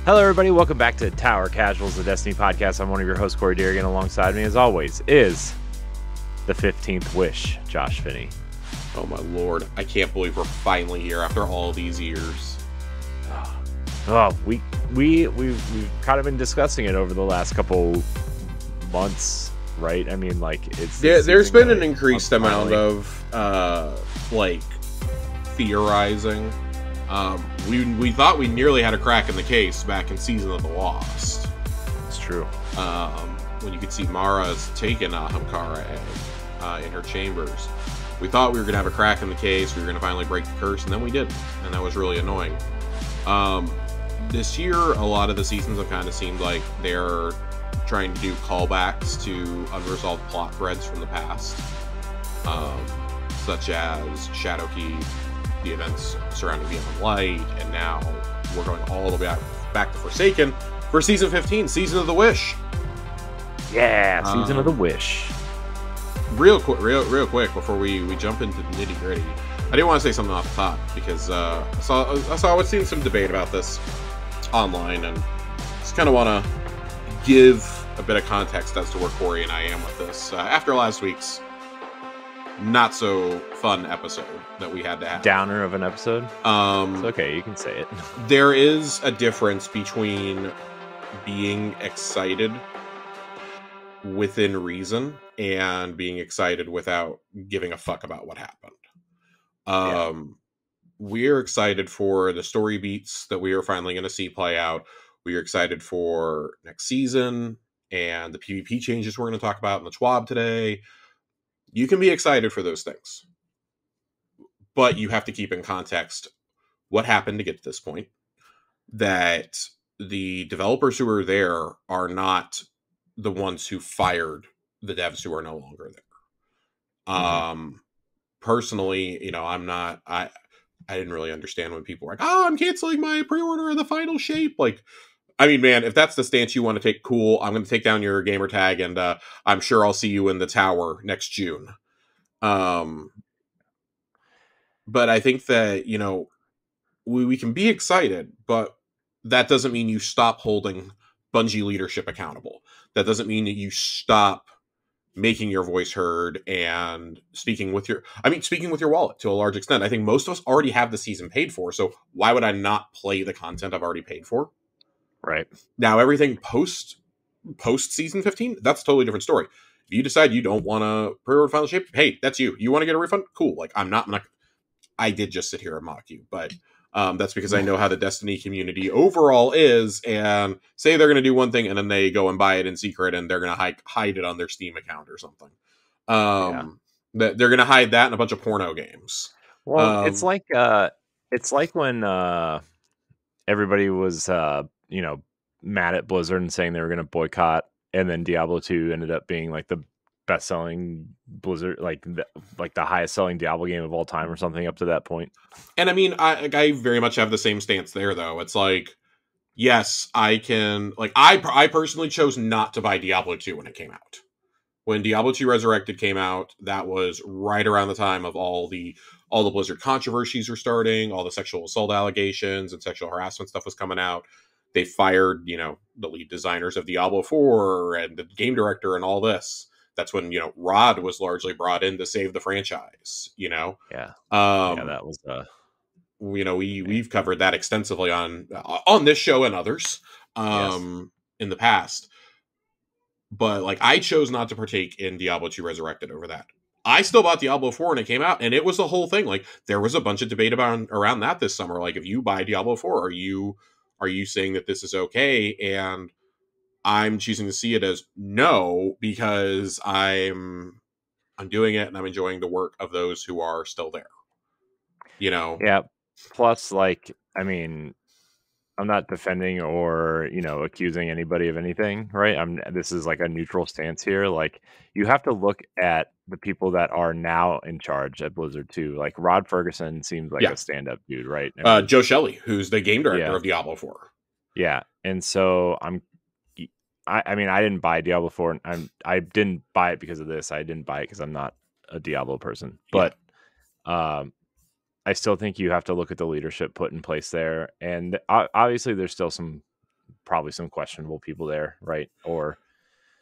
Hello, everybody. Welcome back to Tower Casuals, the Destiny podcast. I'm one of your hosts, Corey Deerigan. Alongside me, as always, is the 15th Wish, Josh Finney. Oh my lord! I can't believe we're finally here after all these years. Oh, we've kind of been discussing it over the last couple months, right? I mean, like There's been an increased amount of theorizing. We thought we nearly had a crack in the case back in Season of the Lost. It's true. When you could see Mara's taken Ahamkara egg in her chambers. We thought we were going to have a crack in the case, we were going to finally break the curse, and then we didn't. And that was really annoying. This year, a lot of the seasons have kind of seemed like they're trying to do callbacks to unresolved plot threads from the past. Such as Shadowkeep, the events surrounding Beyond Light, and now we're going all the way back to Forsaken for Season 15, Season of the Wish. Yeah, Season of the Wish. Real quick, before we jump into the nitty gritty, I do want to say something off the top because I was seeing some debate about this online, and just kind of want to give a bit of context as to where Corey and I am with this after last week's not so fun episode that we had to have. Downer of an episode. It's okay, you can say it. There is a difference between being excited within reason and being excited without giving a fuck about what happened. We're excited for the story beats that we are finally going to see play out. We are excited for next season and the PvP changes we're going to talk about in the TWAB today. You can be excited for those things, but you have to keep in context what happened to get to this point, that the developers who are there are not the ones who fired the devs who are no longer there. Personally, I didn't really understand when people were like, I'm canceling my pre-order of the final shape. Like, I mean, man, if that's the stance you want to take, cool. I'm going to take down your gamer tag, and I'm sure I'll see you in the tower next June. But I think that, we can be excited, but that doesn't mean you stop holding Bungie leadership accountable. That doesn't mean that you stop making your voice heard and speaking with your wallet to a large extent. I think most of us already have the season paid for, so why would I not play the content I've already paid for? Right. Now, everything post Season 15, that's a totally different story. If you decide you don't want to pre-order Final Shape, hey, that's you. You want to get a refund? Cool. Like, I'm not. I did just sit here and mock you, but that's because I know how the Destiny community overall is, and say they're going to do one thing and then they go and buy it in secret and they're going to hide it on their Steam account or something. They're going to hide that in a bunch of porno games. Well, it's like when everybody was mad at Blizzard and saying they were going to boycott, and then Diablo 2 ended up being like the best-selling Blizzard, like the highest-selling Diablo game of all time or something up to that point. And I mean, I very much have the same stance there, though. It's like, yes, I can. Like, I personally chose not to buy Diablo 2 when it came out. When Diablo 2 Resurrected came out, that was right around the time of all the Blizzard controversies were starting, all the sexual assault allegations and sexual harassment stuff was coming out. They fired, the lead designers of Diablo 4 and the game director and all this. That's when, Rod was largely brought in to save the franchise, Yeah. That was we've covered that extensively on this show and others in the past. But like, I chose not to partake in Diablo 2 Resurrected over that. I still bought Diablo 4 when it came out, and it was the whole thing. Like, there was a bunch of debate around that this summer. Like, if you buy Diablo 4, are you saying that this is okay? And I'm choosing to see it as no, because I'm doing it and I'm enjoying the work of those who are still there. Yeah. Plus, like, I mean, I'm not defending or, accusing anybody of anything, right? This is like a neutral stance here. Like, you have to look at the people that are now in charge at Blizzard too. Like, Rod Ferguson seems like a stand-up dude, right? I mean, Joe Shelley, who's the game director of Diablo 4. Yeah. And so I mean, I didn't buy Diablo 4. I didn't buy it because of this. I didn't buy it because I'm not a Diablo person. But I still think you have to look at the leadership put in place there. And obviously there's still some probably some questionable people there, right? Or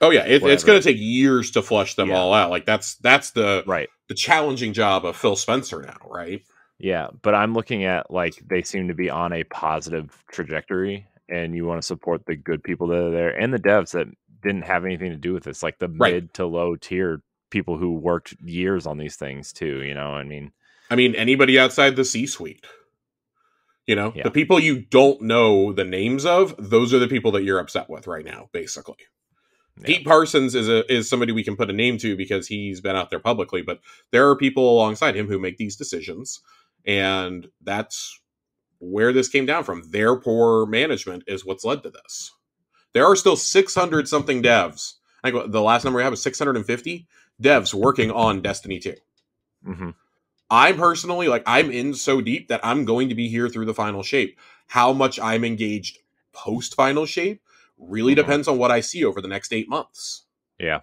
oh yeah, it's going to take years to flush them all out. Like that's the challenging job of Phil Spencer now, right? Yeah, but I'm looking at like they seem to be on a positive trajectory, and you want to support the good people that are there and the devs that didn't have anything to do with this, like the mid to low tier people who worked years on these things too. You know, I mean, anybody outside the C-suite. You know, the people you don't know the names of, those are the people that you're upset with right now, basically. Yeah. Pete Parsons is somebody we can put a name to because he's been out there publicly, but there are people alongside him who make these decisions, and that's where this came down from. Their poor management is what's led to this. There are still 600 something devs. I think the last number we have is 650 devs working on Destiny 2. Mm-hmm. I'm personally, like, I'm in so deep that I'm going to be here through the final shape. How much I'm engaged post final shape really depends on what I see over the next 8 months. Yeah.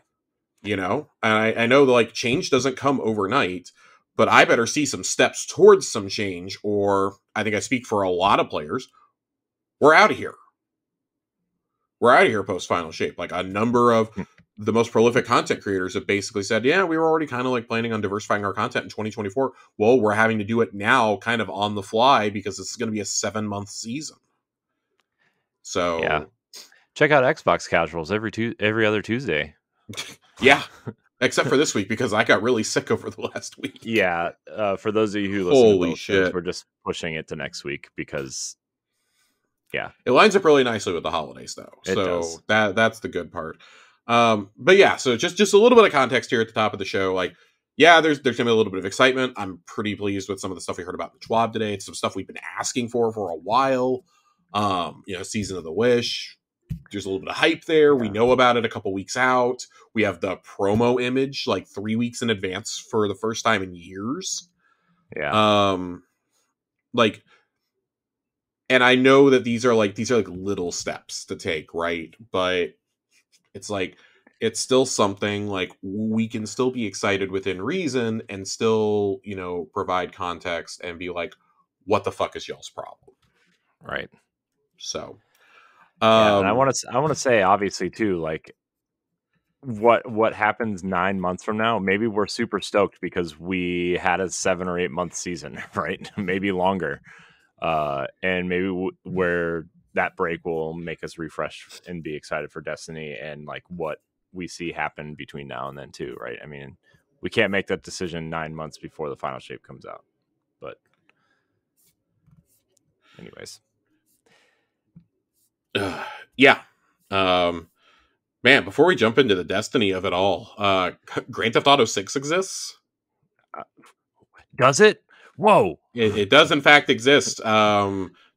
You know, and I know that, like, change doesn't come overnight, but I better see some steps towards some change, or I think I speak for a lot of players. We're out of here. We're out of here post final shape. Like, a number of the most prolific content creators have basically said, yeah, we were already kind of like planning on diversifying our content in 2024. Well, we're having to do it now kind of on the fly because this is going to be a 7-month season. So yeah, check out Xbox Casuals every other Tuesday. Yeah, except for this week because I got really sick over the last week. Yeah, for those of you who listen to both shows, we're just pushing it to next week because it lines up really nicely with the holidays though. So that's the good part. But yeah, so just a little bit of context here at the top of the show. Like, yeah, there's gonna be a little bit of excitement. I'm pretty pleased with some of the stuff we heard about in the Schwab today. It's some stuff we've been asking for a while. You know, Season of the Wish. There's a little bit of hype there. We know about it a couple weeks out. We have the promo image like 3 weeks in advance for the first time in years. Yeah. Like, and I know that these are like little steps to take, right? But it's like, it's still something. Like, we can still be excited within reason and still, you know, provide context and be like, what the fuck is y'all's problem? Right. So, and I want to say, obviously, too, like, what happens 9 months from now? Maybe we're super stoked because we had a 7 or 8 month season, right? Maybe longer, and maybe where that break will make us refresh and be excited for Destiny and like what we see happen between now and then too, right? I mean, we can't make that decision 9 months before the final shape comes out, but anyways. Yeah. Man, before we jump into the Destiny of it all, Grand Theft Auto 6 exists? Does it? Whoa. It does in fact exist.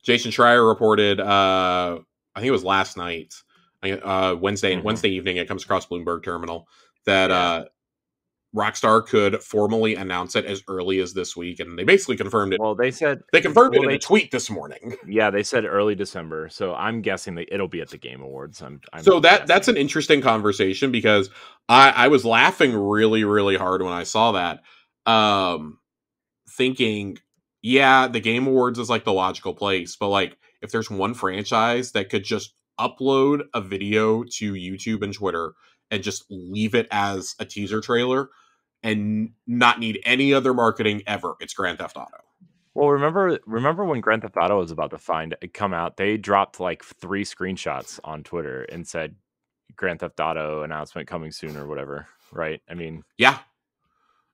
Jason Schreier reported, I think it was last night, Wednesday evening, it comes across Bloomberg Terminal, that Rockstar could formally announce it as early as this week, and they basically confirmed it. Well, they confirmed it in a tweet this morning. Yeah, they said early December, so I'm guessing that it'll be at the Game Awards. So that's an interesting conversation because I was laughing really, really hard when I saw that, thinking, yeah, the Game Awards is like the logical place, but like, if there's one franchise that could just upload a video to YouTube and Twitter and just leave it as a teaser trailer and not need any other marketing ever, it's Grand Theft Auto. Well, remember when Grand Theft Auto was about to come out, they dropped like 3 screenshots on Twitter and said Grand Theft Auto announcement coming soon or whatever, right? I mean, yeah.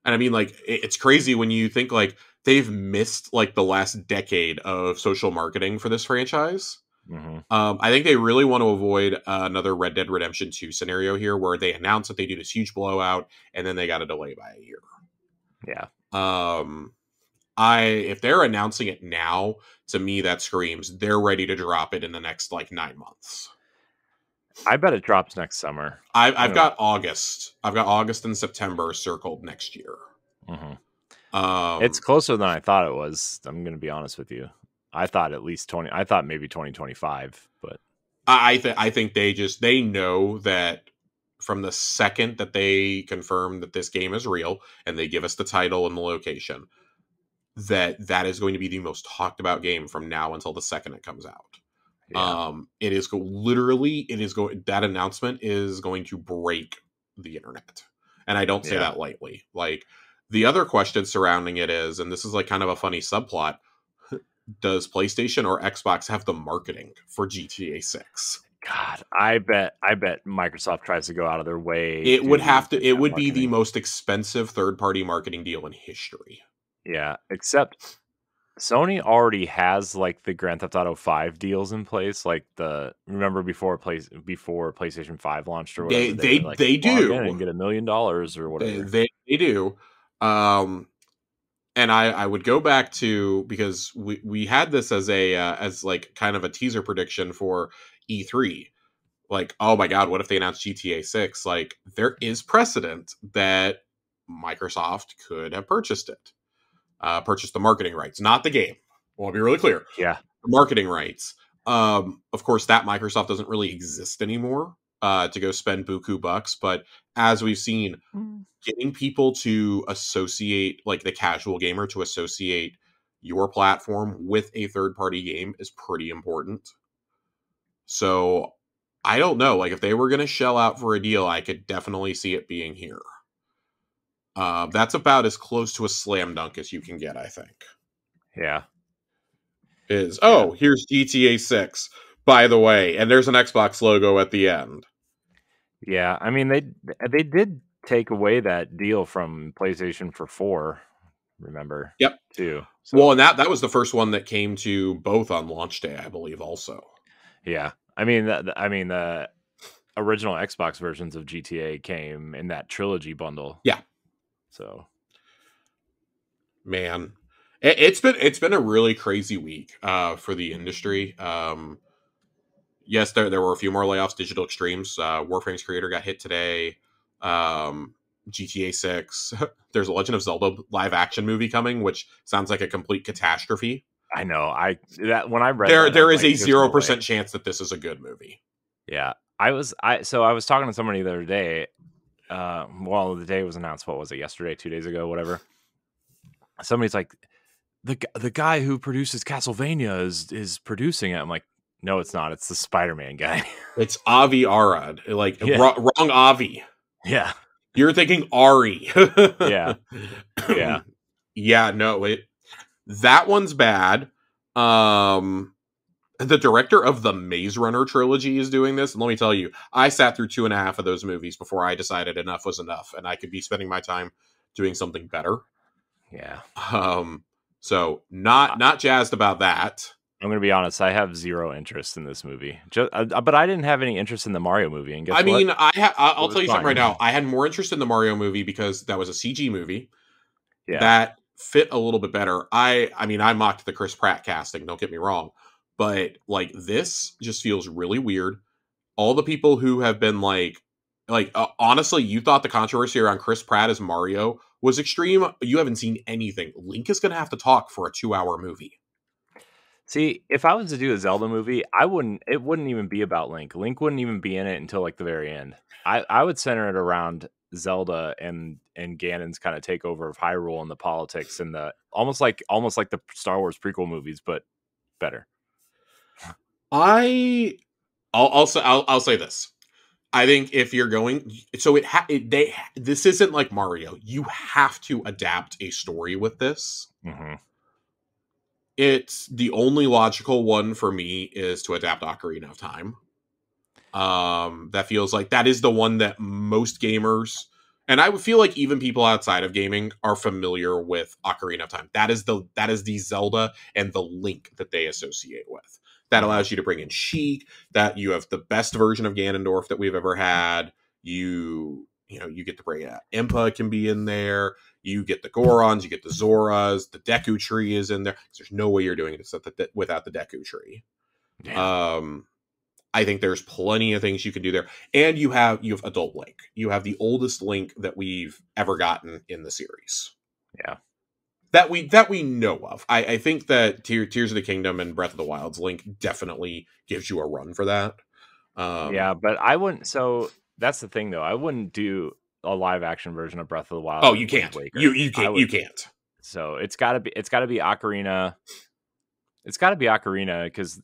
And I mean, like, it's crazy when you think like they've missed like the last decade of social marketing for this franchise. Mm-hmm. I think they really want to avoid another Red Dead Redemption 2 scenario here where they announce that they do this huge blowout and then they got to delay by a year. Yeah. If they're announcing it now, to me that screams they're ready to drop it in the next like 9 months. I bet it drops next summer. I've got August. I've got August and September circled next year. Mm-hmm. It's closer than I thought it was. I'm going to be honest with you. I thought at least 20. I thought maybe 2025, but I think they know that from the second that they confirm that this game is real and they give us the title and the location, that is going to be the most talked about game from now until the second it comes out. Yeah. It is literally, it is going, that announcement is going to break the internet. And I don't say Yeah. that lightly. Like, the other question surrounding it is, and this is like kind of a funny subplot, does PlayStation or Xbox have the marketing for GTA 6? God, I bet Microsoft tries to go out of their way It would to have to, get it that would be the marketing. most expensive third-party marketing deal in history. Yeah, except Sony already has like the Grand Theft Auto 5 deals in place. Like remember before PlayStation 5 launched or whatever, they were like They log in and do. get $1 million or whatever. They do. And I would go back to, because we had this as a as like kind of a teaser prediction for E3. Like, oh my god, what if they announce GTA 6? Like, there is precedent that Microsoft could have purchased it. Purchased the marketing rights, not the game. I want to be really clear. Yeah. The marketing rights. Of course, that Microsoft doesn't really exist anymore to go spend buku bucks. But as we've seen, getting people to associate, like the casual gamer, to associate your platform with a third-party game is pretty important. So I don't know. Like, if they were going to shell out for a deal, I could definitely see it being here. That's about as close to a slam dunk as you can get, I think. Yeah. Here's GTA 6, by the way, and there's an Xbox logo at the end. Yeah, I mean they did take away that deal from PlayStation for 4, remember? Yep. Too. So. Well, and that was the first one that came to both on launch day, I believe, also. Yeah. I mean the original Xbox versions of GTA came in that trilogy bundle. Yeah. So, man, it's been a really crazy week for the industry. Yes, there were a few more layoffs. Digital Extremes, Warframe's creator, got hit today. GTA 6. There's a Legend of Zelda live action movie coming, which sounds like a complete catastrophe. I know. When I read there is a 0% chance that this is a good movie. Yeah, I was talking to somebody the other day. Well, the day was announced. What was it? Yesterday, 2 days ago, whatever. Somebody's like, the guy who produces Castlevania is producing it. I'm like, no, it's not. It's the Spider-Man guy. It's Avi Arad. Like, wrong Avi. Yeah. You're thinking Ari. Yeah. Yeah. Yeah, no, that one's bad. The director of the Maze Runner trilogy is doing this. And let me tell you, I sat through 2.5 of those movies before I decided enough was enough and I could be spending my time doing something better. Yeah. So not jazzed about that. I'm going to be honest. I have zero interest in this movie, but I didn't have any interest in the Mario movie. And guess what? I'll tell you something right now. I had more interest in the Mario movie because that was a CG movie. Yeah. That fit a little bit better. I mocked the Chris Pratt casting. Don't get me wrong, but like, this just feels really weird. All the people who have been honestly, you thought the controversy around Chris Pratt as Mario was extreme. You haven't seen anything. Link is going to have to talk for a 2-hour movie. See, if I was to do a Zelda movie, it wouldn't even be about Link. Link wouldn't even be in it until like the very end. I would center it around Zelda and Ganon's kind of takeover of Hyrule and the politics and the almost like the Star Wars prequel movies, but better. I'll say this. I think if you're going, so this isn't like Mario. You have to adapt a story with this. Mm-hmm. It's the only logical one for me is to adapt Ocarina of Time. That feels like that is the one that most gamers, and I would feel like even people outside of gaming, are familiar with Ocarina of Time. That is the Zelda and the Link that they associate with. That allows you to bring in Sheik, that you have the best version of Ganondorf that we've ever had. You get to bring out Impa can be in there. You get the Gorons, you get the Zoras, the Deku tree is in there. There's no way you're doing it without the Deku tree. Yeah. I think there's plenty of things you can do there. And you have adult Link. You have the oldest Link that we've ever gotten in the series. Yeah. That we know of. I think that Tears of the Kingdom and Breath of the Wild's Link definitely gives you a run for that. Yeah, but I wouldn't. So that's the thing, though. I wouldn't do a live action version of Breath of the Wild. Oh, you can't. You can't. You can't. So it's got to be Ocarina. It's got to be Ocarina because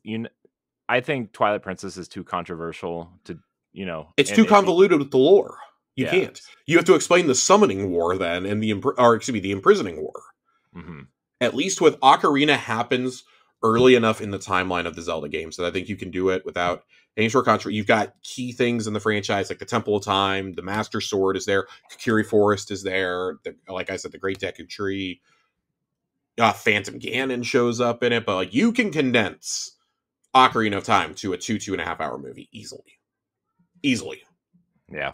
I think Twilight Princess is too controversial to, It's and too convoluted with the lore. You yeah. can't. You have to explain the summoning war then, and the imprisoning war. Mm-hmm. At least with Ocarina happens early enough in the timeline of the Zelda games that I think you can do it without any sort of controversy. You've got key things in the franchise like the Temple of Time, the Master Sword is there, Kokiri Forest is there, like I said, the Great Deku Tree. Phantom Ganon shows up in it, but like you can condense Ocarina of Time to a 2.5 hour movie easily. Yeah.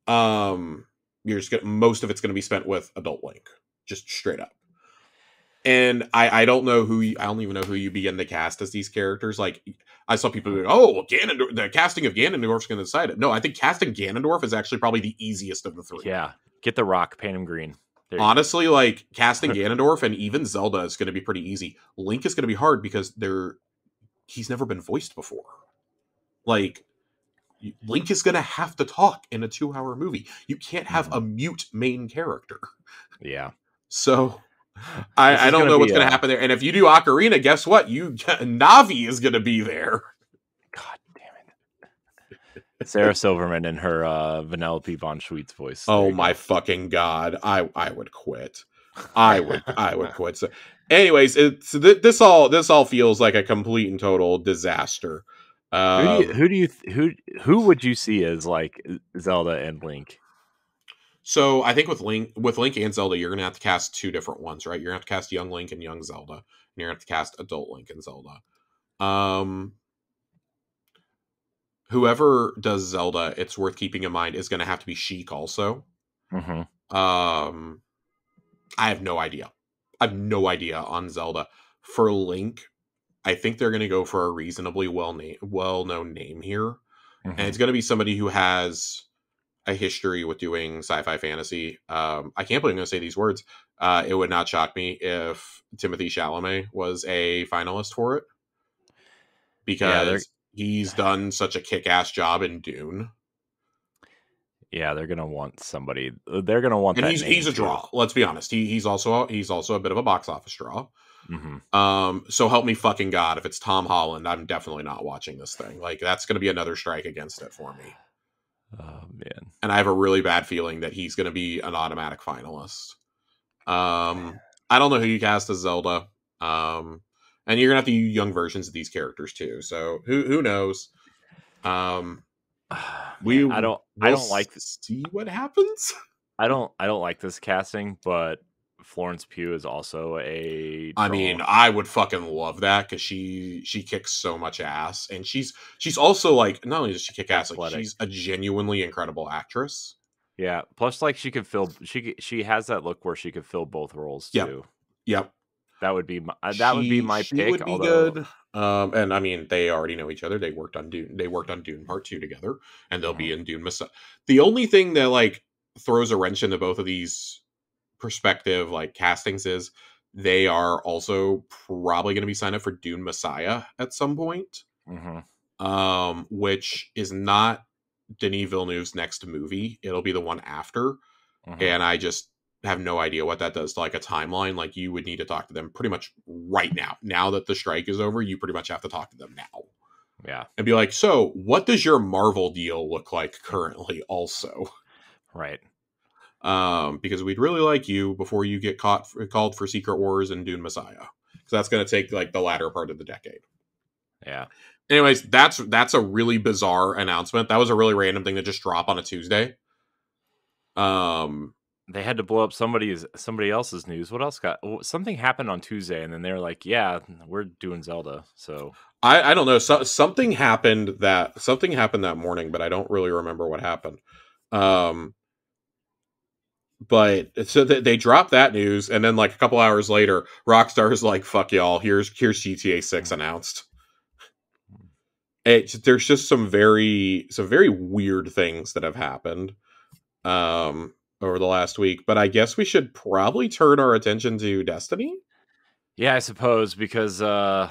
You're just gonna, most of it's going to be spent with adult Link, just straight up. And I don't know I don't even know who you begin to cast as these characters. Like I saw people go, oh, Ganondorf, the casting of Ganondorf's going to decide it. No, I think casting Ganondorf is actually probably the easiest of the three. Yeah, get the Rock, paint him green. Honestly, like casting Ganondorf and even Zelda is going to be pretty easy. Link is going to be hard because he's never been voiced before. Like Link is going to have to talk in a 2-hour movie. You can't have a mute main character. Yeah. So I don't know what's going to happen there. And if you do Ocarina, guess what? Navi is going to be there. God damn it. Sarah Silverman in her Vanellope von Schweetz voice. Oh my fucking God. I would quit. I would quit. So anyways, this all feels like a complete and total disaster. Who would you see as like Zelda and Link? So I think with Link and Zelda, you're gonna have to cast two different ones, right? You're gonna have to cast young Link and young Zelda, and you're gonna have to cast adult Link and Zelda. Whoever does Zelda, it's worth keeping in mind is gonna have to be Sheik also. Mm-hmm. I have no idea. I have no idea on Zelda. For Link, I think they're gonna go for a reasonably well-known name here, and it's gonna be somebody who has a history with doing sci-fi fantasy. I can't believe I'm going to say these words. It would not shock me if Timothée Chalamet was a finalist for it, because he's done such a kick-ass job in Dune. Yeah, they're gonna want somebody. They're gonna want, and that he's a draw. Let's be honest. He's also a bit of a box office draw. Mm-hmm. So help me fucking God, if it's Tom Holland, I'm definitely not watching this thing. Like that's going to be another strike against it for me. Oh man. And I have a really bad feeling that he's going to be an automatic finalist. I don't know who you cast as Zelda. And you're gonna have to use young versions of these characters too. So who knows? I don't like see what happens. I don't like this casting, but Florence Pugh is also a I mean, I would fucking love that because she kicks so much ass, and she's also like, not only does she kick ass, like she's a genuinely incredible actress. Yeah. Plus, like she she has that look where she could fill both roles too. Yep. That would be my pick. Would be good. And I mean, they already know each other. They worked on Dune. They worked on Dune Part 2 together, and they'll be in Dune Messiah. The only thing that like throws a wrench into both of these perspective like castings is they are also probably going to be signed up for Dune Messiah at some point. Which is not Denis Villeneuve's next movie. It'll be the one after. And I just have no idea what that does to like a timeline. Like you would need to talk to them pretty much right now. Now that the strike is over, you pretty much have to talk to them now. Yeah. And be like, so what does your Marvel deal look like currently also? Right. Because we'd really like you before you get called for Secret Wars and Dune Messiah. So that's going to take like the latter part of the decade. Yeah. Anyways, that's a really bizarre announcement. That was a really random thing to just drop on a Tuesday. They had to blow up somebody else's news. What else something happened on Tuesday, and then they were like, "Yeah, we're doing Zelda." So I don't know. Something happened that morning, but I don't really remember what happened. But so they dropped that news, and then like a couple hours later, Rockstar's like, "Fuck y'all! Here's GTA 6 announced." There's just some very weird things that have happened over the last week, but I guess we should probably turn our attention to Destiny. Yeah, I suppose, because I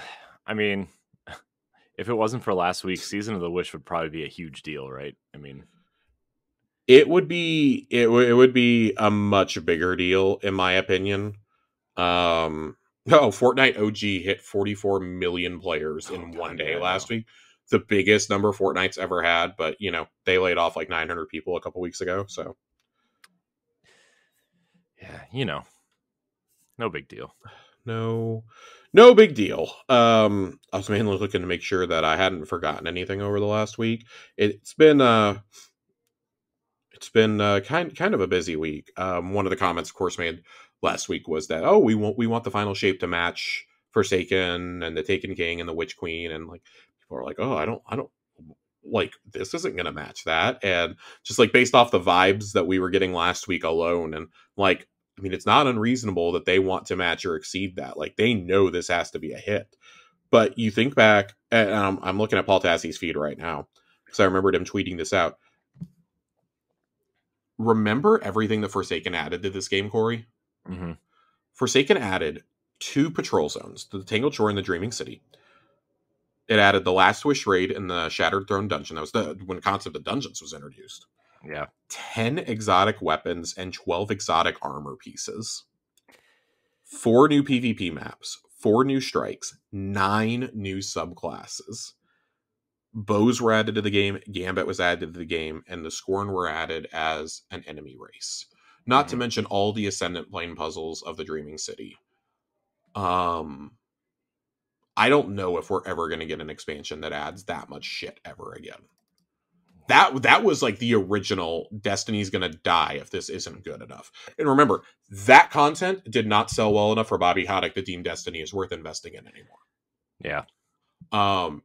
mean, if it wasn't for last week, Season of the Wish would probably be a huge deal, right? I mean, it would be a much bigger deal in my opinion. Oh, Fortnite OG hit 44 million players in one day last week. The biggest number Fortnite's ever had, but they laid off like 900 people a couple weeks ago. So, yeah, no big deal. No big deal. I was mainly looking to make sure that I hadn't forgotten anything over the last week. It's been kind of a busy week. One of the comments, of course, made last week was that we want the final shape to match Forsaken and the Taken King and the Witch Queen, and like people are like, I don't like, this isn't gonna match that. And just like based off the vibes that we were getting last week alone, and like, I mean, it's not unreasonable that they want to match or exceed that. Like, they know this has to be a hit. But you think back, and I'm looking at Paul Tassie's feed right now because I remembered him tweeting this out. Remember everything that Forsaken added to this game, Corey? Mm-hmm. Forsaken added 2 patrol zones, the Tangled Shore and the Dreaming City. It added the Last Wish raid and the Shattered Throne dungeon. That was when the concept of dungeons was introduced. Yeah. 10 exotic weapons and 12 exotic armor pieces. 4 new PvP maps. 4 new strikes. 9 new subclasses. Bows were added to the game. Gambit was added to the game. And the Scorn were added as an enemy race. Not to mention all the Ascendant Plane puzzles of the Dreaming City. I don't know if we're ever going to get an expansion that adds that much shit ever again. That was like the original Destiny's going to die if this isn't good enough. And remember, that content did not sell well enough for Bobby Kotick to deem Destiny is worth investing in anymore. Yeah.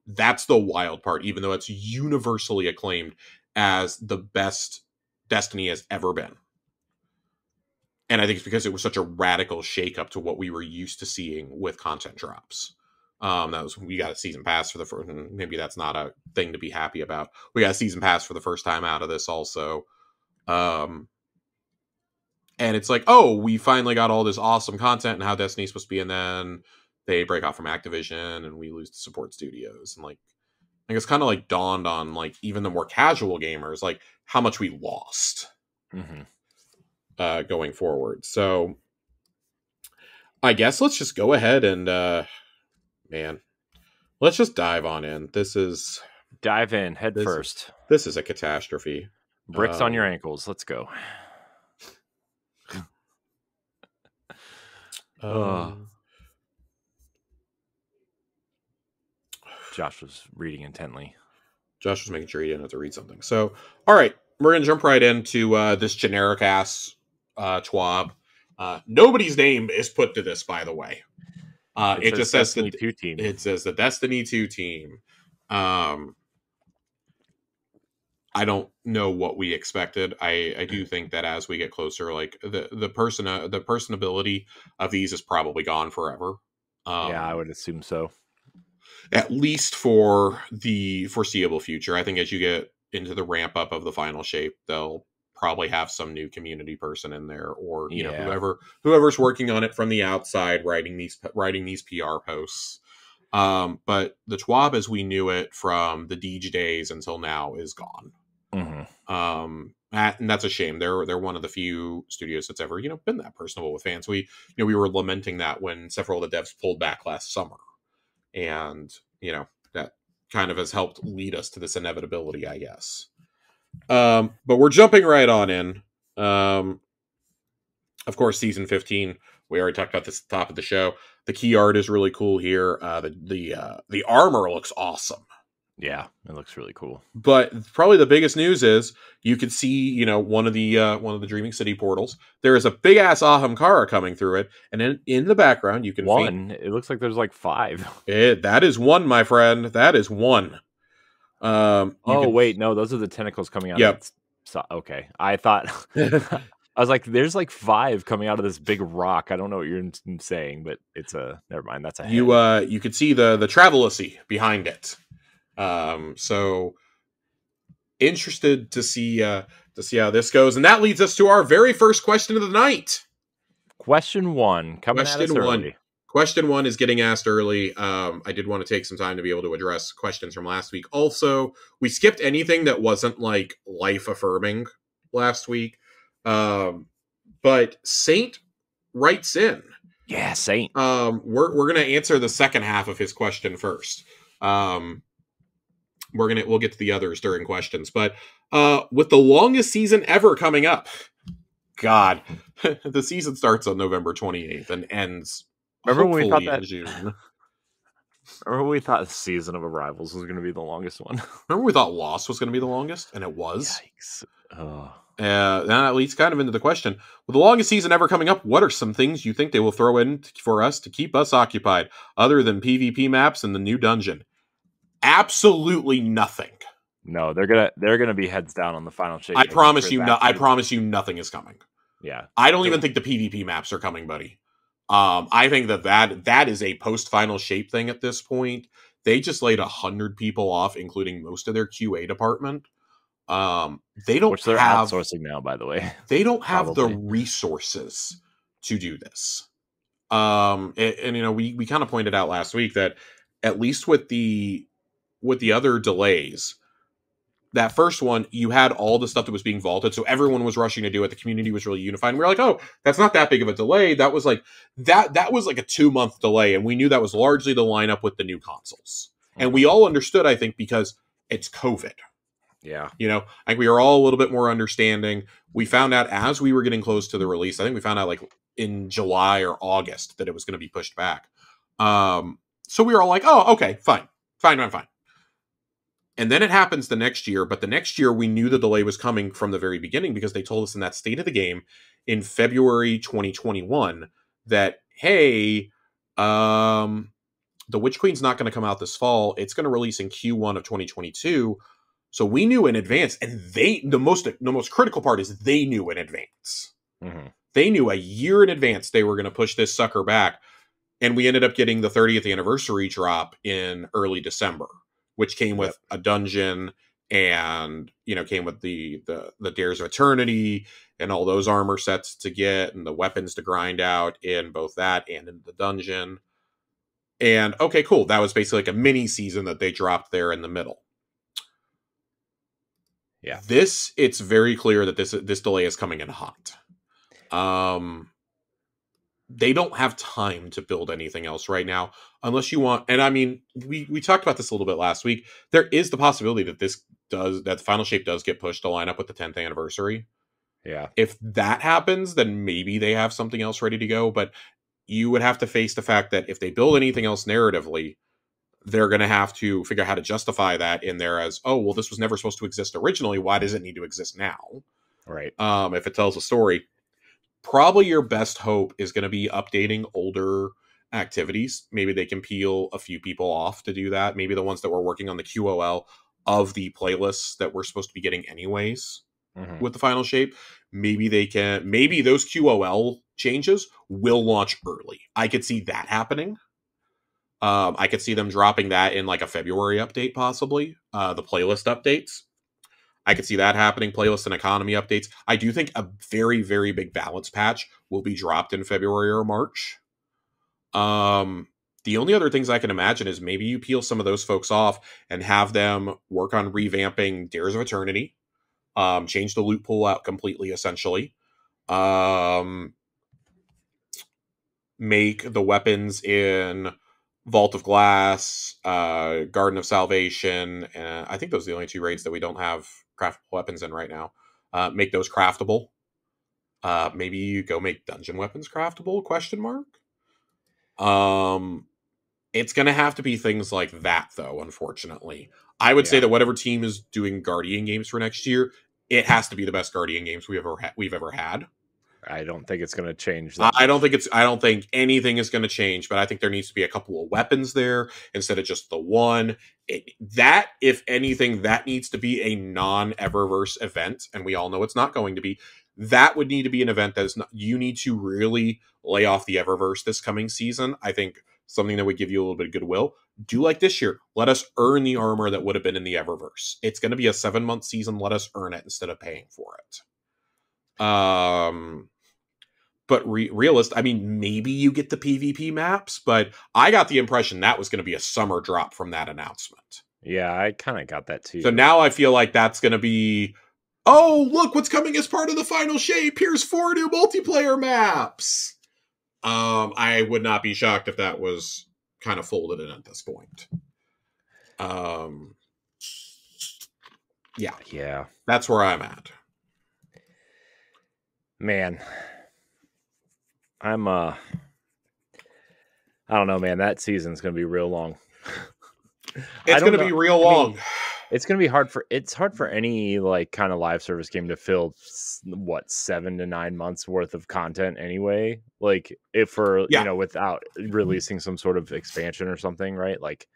That's the wild part, even though it's universally acclaimed as the best Destiny has ever been. And I think it's because it was such a radical shakeup to what we were used to seeing with content drops. That was, we got a season pass for the first, maybe that's not a thing to be happy about. We got a season pass for the first time out of this also. And it's like, we finally got all this awesome content and how Destiny's supposed to be. And then they break off from Activision and we lose the support studios. And like, I think it's kind of like dawned on like even the more casual gamers, like how much we lost going forward. So I guess let's just go ahead and, man, let's just dive on in. Dive in head first. This is a catastrophe. Bricks on your ankles. Let's go. Josh was reading intently. Josh was making sure he didn't have to read something. So, all right, we're going to jump right into this generic ass TWAB. Nobody's name is put to this, by the way. It just says Destiny 2 team. It says the Destiny 2 team. I don't know what we expected. I do think that as we get closer, like the personability of these is probably gone forever. Yeah, I would assume so. At least for the foreseeable future. I think as you get into the ramp up of the final shape, they'll probably have some new community person in there, or whoever's working on it from the outside, writing these PR posts. But the TWAB as we knew it from the Deej days until now is gone. And that's a shame. They're one of the few studios that's ever been that personable with fans. We were lamenting that when several of the devs pulled back last summer, and that kind of has helped lead us to this inevitability, I guess. But we're jumping right on in. Of course, season 15. We already talked about this at the top of the show. The key art is really cool here. The armor looks awesome. Yeah, it looks really cool. But probably the biggest news is you could see, one of the Dreaming City portals. There is a big ass Ahamkara coming through it, and in the background you can It looks like there's like 5. That is one, my friend. That is one. Wait, no, those are the tentacles coming out. Yep. Okay, I thought I was like, there's like 5 coming out of this big rock. I don't know what you're saying, but it's never mind. That's a head. You could see the Travelocy behind it. So interested to see how this goes, and that leads us to our very first question of the night. Question 1 coming at us early. Question 1 is getting asked early. I did want to take some time to be able to address questions from last week. Also, we skipped anything that wasn't like life affirming last week. But Saint writes in, Yeah, Saint. We're gonna answer the second half of his question first. We'll get to the others during questions, but with the longest season ever coming up, God, the season starts on November 28th and ends hopefully in June. Remember when we thought the season of Arrivals was going to be the longest one? Remember we thought Lost was going to be the longest, and it was. Yikes! Oh. That leads kind of into the question: with the longest season ever coming up, what are some things you think they will throw in for us to keep us occupied, other than PvP maps and the new dungeon? Absolutely nothing. No, they're gonna be heads down on the final shape. I promise you, I promise you, nothing is coming. Yeah, I don't even think the PvP maps are coming, buddy. I think that is a post final shape thing at this point. They just laid 100 people off, including most of their QA department. They don't, which they're outsourcing now, by the way. They don't have the resources to do this. And you know, we kind of pointed out last week that at least with the other delays, that first one, you had all the stuff that was being vaulted, so everyone was rushing to do it. The community was really unified. And we were like, oh, that's not that big of a delay. That was like that was like a 2-month delay, and we knew that was largely the lineup with the new consoles. And we all understood, I think, because it's COVID. Yeah. You know, I think we were all a little bit more understanding. We found out as we were getting close to the release, I think we found out like in July or August that it was going to be pushed back. So we were all like, oh, okay, fine. And then it happens the next year, but the next year we knew the delay was coming from the very beginning because they told us in that State of the Game in February 2021 that, hey, the Witch Queen's not going to come out this fall. It's going to release in Q1 of 2022. So we knew in advance, and the most critical part is they knew in advance. Mm-hmm. They knew a year in advance they were going to push this sucker back, and we ended up getting the 30th anniversary drop in early December, which came with a dungeon and, you know, came with the Dares of Eternity and all those armor sets to get and the weapons to grind out in both that and in the dungeon. And okay, cool. That was basically like a mini season that they dropped there in the middle. Yeah. It's very clear that this delay is coming in hot. They don't have time to build anything else right now, unless you want. And I mean, we talked about this a little bit last week. There is the possibility that that Final Shape does get pushed to line up with the 10th anniversary. Yeah. If that happens, then maybe they have something else ready to go. But you would have to face the fact that if they build anything else narratively, they're going to have to figure out how to justify that in there as, oh, well, this was never supposed to exist originally. Why does it need to exist now? Right. If it tells a story. Probably your best hope is going to be updating older activities. Maybe they can peel a few people off to do that. Maybe the ones that were working on the QOL of the playlists that we're supposed to be getting anyways with the Final Shape. Maybe those QOL changes will launch early. I could see that happening. I could see them dropping that in like a February update, possibly. The playlist updates. I could see that happening. Playlist and economy updates. I do think a very, very big balance patch will be dropped in February or March. The only other things I can imagine is maybe you peel some of those folks off and have them work on revamping Dares of Eternity. Change the loot pool out completely, essentially. Make the weapons in Vault of Glass, Garden of Salvation, and I think those are the only 2 raids that we don't have craftable weapons in right now. Make those craftable. Maybe you go make dungeon weapons craftable, ? It's going to have to be things like that, though, unfortunately. I would say that whatever team is doing Guardian games for next year, it has to be the best Guardian games we've ever had. I don't think it's going to change. I don't think anything is going to change, but I think there needs to be a couple of weapons there instead of just the one. If anything, that needs to be a non-Eververse event, and we all know it's not going to be. That would need to be an event that is not. You need to really lay off the Eververse this coming season. I think something that would give you a little bit of goodwill. Do like this year. Let us earn the armor that would have been in the Eververse. It's going to be a 7-month season. Let us earn it instead of paying for it. But I mean, maybe you get the PvP maps, but I got the impression that was going to be a summer drop from that announcement. Yeah, I kind of got that too. So now I feel like that's going to be, oh, look, what's coming as part of the Final Shape. Here's 4 new multiplayer maps. I would not be shocked if that was kind of folded in at this point. Yeah, that's where I'm at. Man, I don't know, man. That season's gonna be real long. It's gonna be real long. I mean, it's gonna be hard for any like kind of live service game to fill 7 to 9 months worth of content anyway. Like if you know, without releasing some sort of expansion or something, right? Like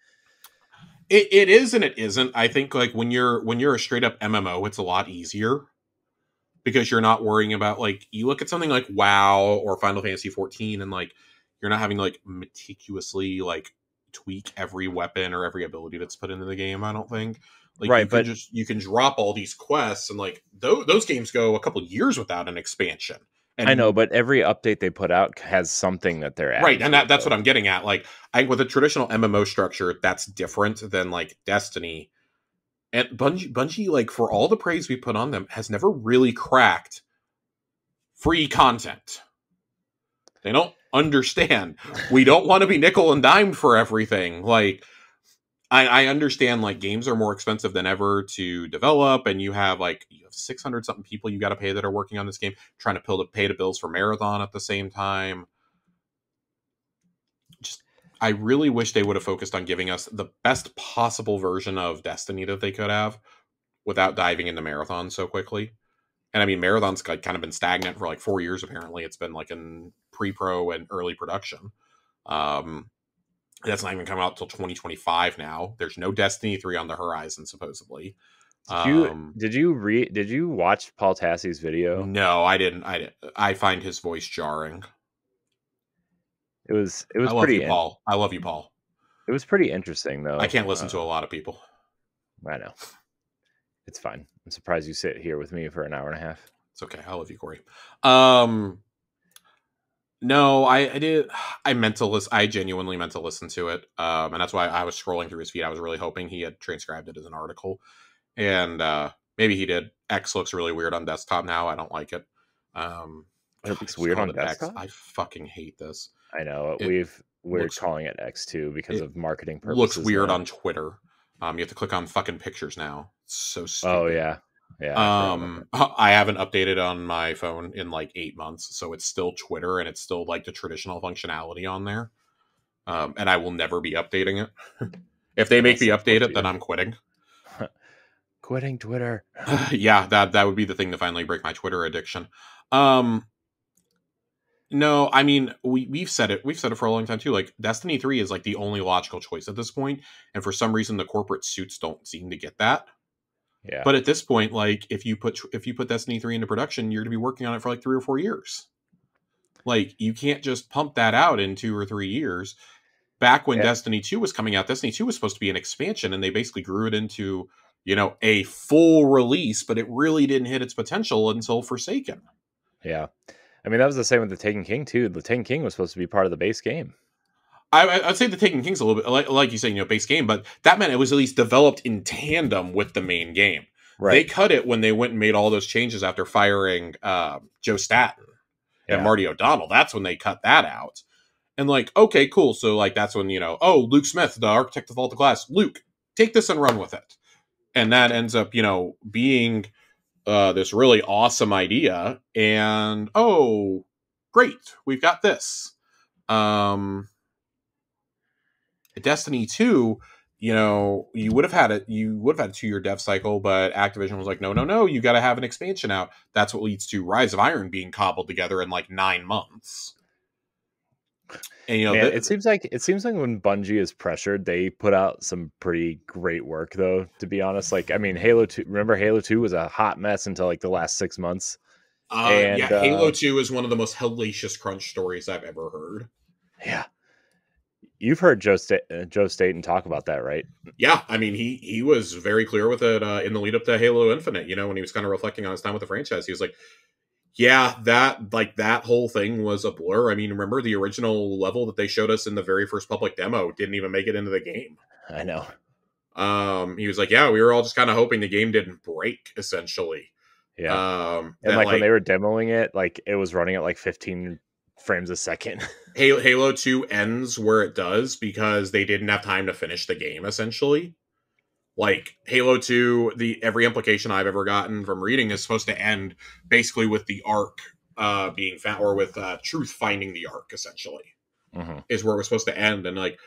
it is and it isn't. I think like when you're a straight up MMO, it's a lot easier because you're not worrying about like you look at something like WoW or Final Fantasy 14 and like you're not having to like meticulously like tweak every weapon or every ability that's put into the game. I don't think like right, you can drop all these quests and like those games go a couple years without an expansion. And I know, but every update they put out has something that they're adding. Right, and that's what I'm getting at. Like, with a traditional MMO structure, that's different than like Destiny. And Bungie, like for all the praise we put on them, has never really cracked free content. They don't understand. We don't want to be nickel and dimed for everything. Like, I understand like games are more expensive than ever to develop, and you have 600 something people you got to pay that are working on this game, trying to pay the bills for Marathon at the same time. I really wish they would have focused on giving us the best possible version of Destiny that they could have without diving into Marathon so quickly. And I mean, Marathon's kind of been stagnant for like 4 years, apparently. It's been like in pre-pro and early production. That's not even come out till 2025 now. There's no Destiny 3 on the horizon, supposedly. Did you watch Paul Tassie's video? No, I didn't. I find his voice jarring. It was I love you, Paul. I love you, Paul. It was pretty interesting, though. I can't listen to a lot of people. I know. It's fine. I'm surprised you sit here with me for an hour and a half. It's okay. I love you, Corey. No, I did. I genuinely meant to listen to it. And that's why I was scrolling through his feed. I was really hoping he had transcribed it as an article. And maybe he did. X looks really weird on desktop now. I don't like it. It looks weird on desktop? I fucking hate this. I know. We're calling it X2 because of marketing purposes. Looks weird on Twitter. You have to click on fucking pictures now. It's so stupid. Oh, yeah. Yeah. I haven't updated on my phone in like 8 months, so it's still Twitter and it's still like the traditional functionality on there. And I will never be updating it. If they make me update it, then I'm quitting. Quitting Twitter. Yeah, that would be the thing to finally break my Twitter addiction. No, I mean we've said it for a long time too. Like Destiny 3 is like the only logical choice at this point, and for some reason the corporate suits don't seem to get that. Yeah. But at this point, like if you put Destiny 3 into production, you're going to be working on it for like 3 or 4 years. Like you can't just pump that out in 2 or 3 years. Back when Destiny 2 was coming out, Destiny 2 was supposed to be an expansion, and they basically grew it into, a full release, but it really didn't hit its potential until Forsaken. Yeah. I mean, that was the same with the Taken King too. The Taken King was supposed to be part of the base game. I'd say the Taken King's a little bit like you say, base game, but that meant it was at least developed in tandem with the main game. Right. They cut it when they went and made all those changes after firing Joe Staten and Marty O'Donnell. That's when they cut that out. And like, okay, cool. So like, that's when, Luke Smith, the architect of all the class, Luke, take this and run with it. And that ends up, being this really awesome idea. And, oh, great. We've got this. Destiny 2, you would have had a 2-year dev cycle, but Activision was like, no, you got to have an expansion out. That's what leads to Rise of Iron being cobbled together in like 9 months. And it seems like when Bungie is pressured, they put out some pretty great work, though. To be honest, like I mean, Halo 2. Remember, Halo 2 was a hot mess until like the last 6 months. Halo 2 is one of the most hellacious crunch stories I've ever heard. Yeah. You've heard Joe Staten talk about that, right? Yeah, I mean, he was very clear with it in the lead up to Halo Infinite. When he was kind of reflecting on his time with the franchise, he was like, "Yeah, that whole thing was a blur." I mean, remember the original level that they showed us in the very first public demo didn't even make it into the game. I know. He was like, "Yeah, we were all just kind of hoping the game didn't break, essentially." Yeah. And like when they were demoing it, like it was running at like 15 frames a second. Halo 2 ends where it does because they didn't have time to finish the game, essentially. Like, Halo 2, every implication I've ever gotten from reading is supposed to end basically with the Ark being found, or with Truth finding the Ark, essentially. Mm-hmm. Is where it was supposed to end. And, like,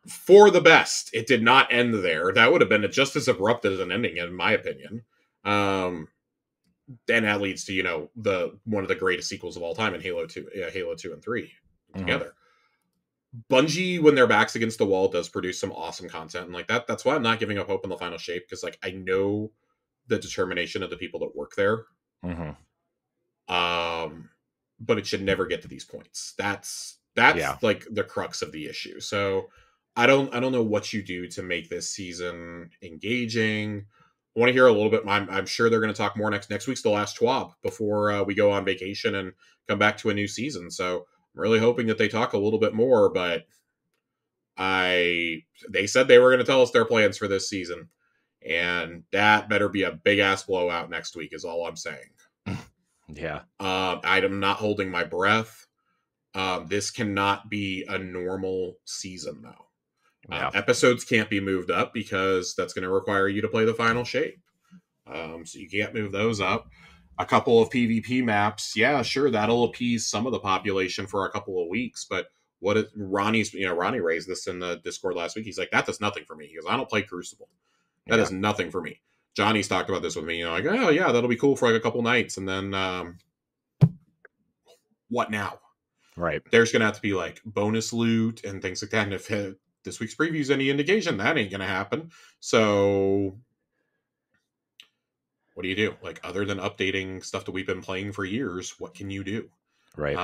for the best, it did not end there. That would have been just as abrupt as an ending, in my opinion. And that leads to, you know, one of the greatest sequels of all time in Halo 2 and 3 together. Bungie, when their back's against the wall, does produce some awesome content, and like that's why I'm not giving up hope on the final shape, because like I know the determination of the people that work there. But it should never get to these points. That's like the crux of the issue. So I don't know what you do to make this season engaging. I want to hear a little bit. I'm sure they're going to talk more next week's the last TWAB before we go on vacation and come back to a new season. So I'm really hoping that they talk a little bit more, but they said they were going to tell us their plans for this season, and that better be a big ass blowout next week is all I'm saying. Yeah. I'm not holding my breath. This cannot be a normal season, though. Episodes can't be moved up because that's going to require you to play the final shape. So you can't move those up. A couple of PvP maps, yeah, sure, that'll appease some of the population for a couple of weeks, but Ronnie raised this in the Discord last week. He's like, that does nothing for me. He goes, I don't play Crucible. That is nothing for me. Johnny's talked about this with me, you know, like, oh yeah, that'll be cool for like a couple nights, and then what now? Right. There's gonna have to be like bonus loot and things like that, and if this week's preview is any indication, that ain't gonna happen. So what do you do? Like, other than updating stuff that we've been playing for years, what can you do? Right.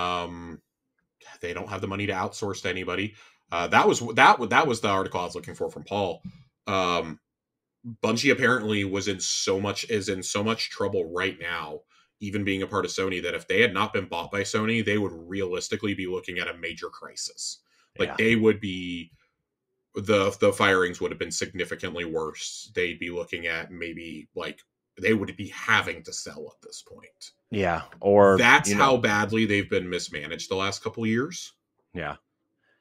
They don't have the money to outsource to anybody. That was the article I was looking for from Paul. Bungie apparently is in so much trouble right now, even being a part of Sony, that if they had not been bought by Sony, they would realistically be looking at a major crisis. Like, they would be, the firings would have been significantly worse. They'd be looking at maybe like they would be having to sell at this point. Yeah. Or that's how badly they've been mismanaged the last couple of years. Yeah.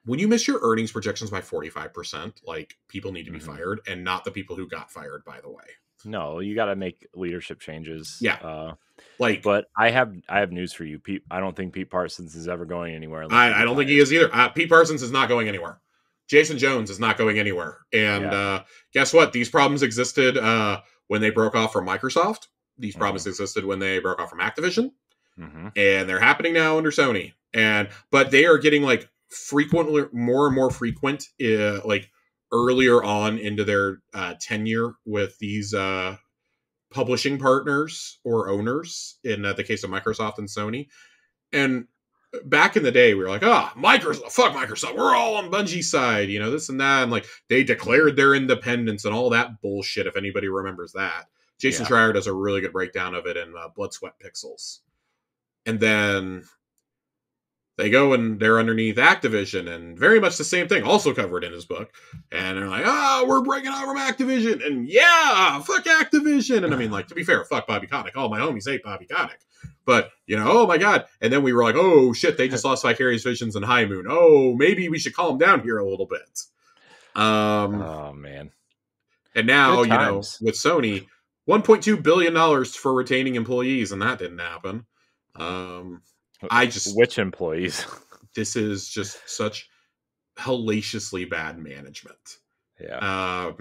When you miss your earnings projections by 45%, like, people need to be fired, and not the people who got fired, by the way. No, you got to make leadership changes. Yeah. But I have news for you. I don't think Pete Parsons is ever going anywhere. I don't think he is either. Pete Parsons is not going anywhere. Jason Jones is not going anywhere. And guess what? These problems existed when they broke off from Microsoft. These problems existed when they broke off from Activision. And they're happening now under Sony. But they are getting like more and more frequent, like earlier on into their tenure with these publishing partners or owners, in the case of Microsoft and Sony. And back in the day, we were like, Microsoft, fuck Microsoft, we're all on Bungie's side, you know, this and that. And like, they declared their independence and all that bullshit, if anybody remembers that. Jason Schreier does a really good breakdown of it in Blood, Sweat, Pixels. And then they go and they're underneath Activision, and very much the same thing, also covered in his book. And they're like, we're breaking out from Activision, and fuck Activision. And I mean, like, to be fair, fuck Bobby Kotick. All my homies hate Bobby Kotick. But, you know, oh my God. And then we were like, oh shit, they just lost Vicarious Visions and High Moon. Oh, maybe we should calm down here a little bit. Oh, man. And now, you know, with Sony, $1.2 billion for retaining employees, and that didn't happen. Which employees? This is just such hellaciously bad management. Yeah. I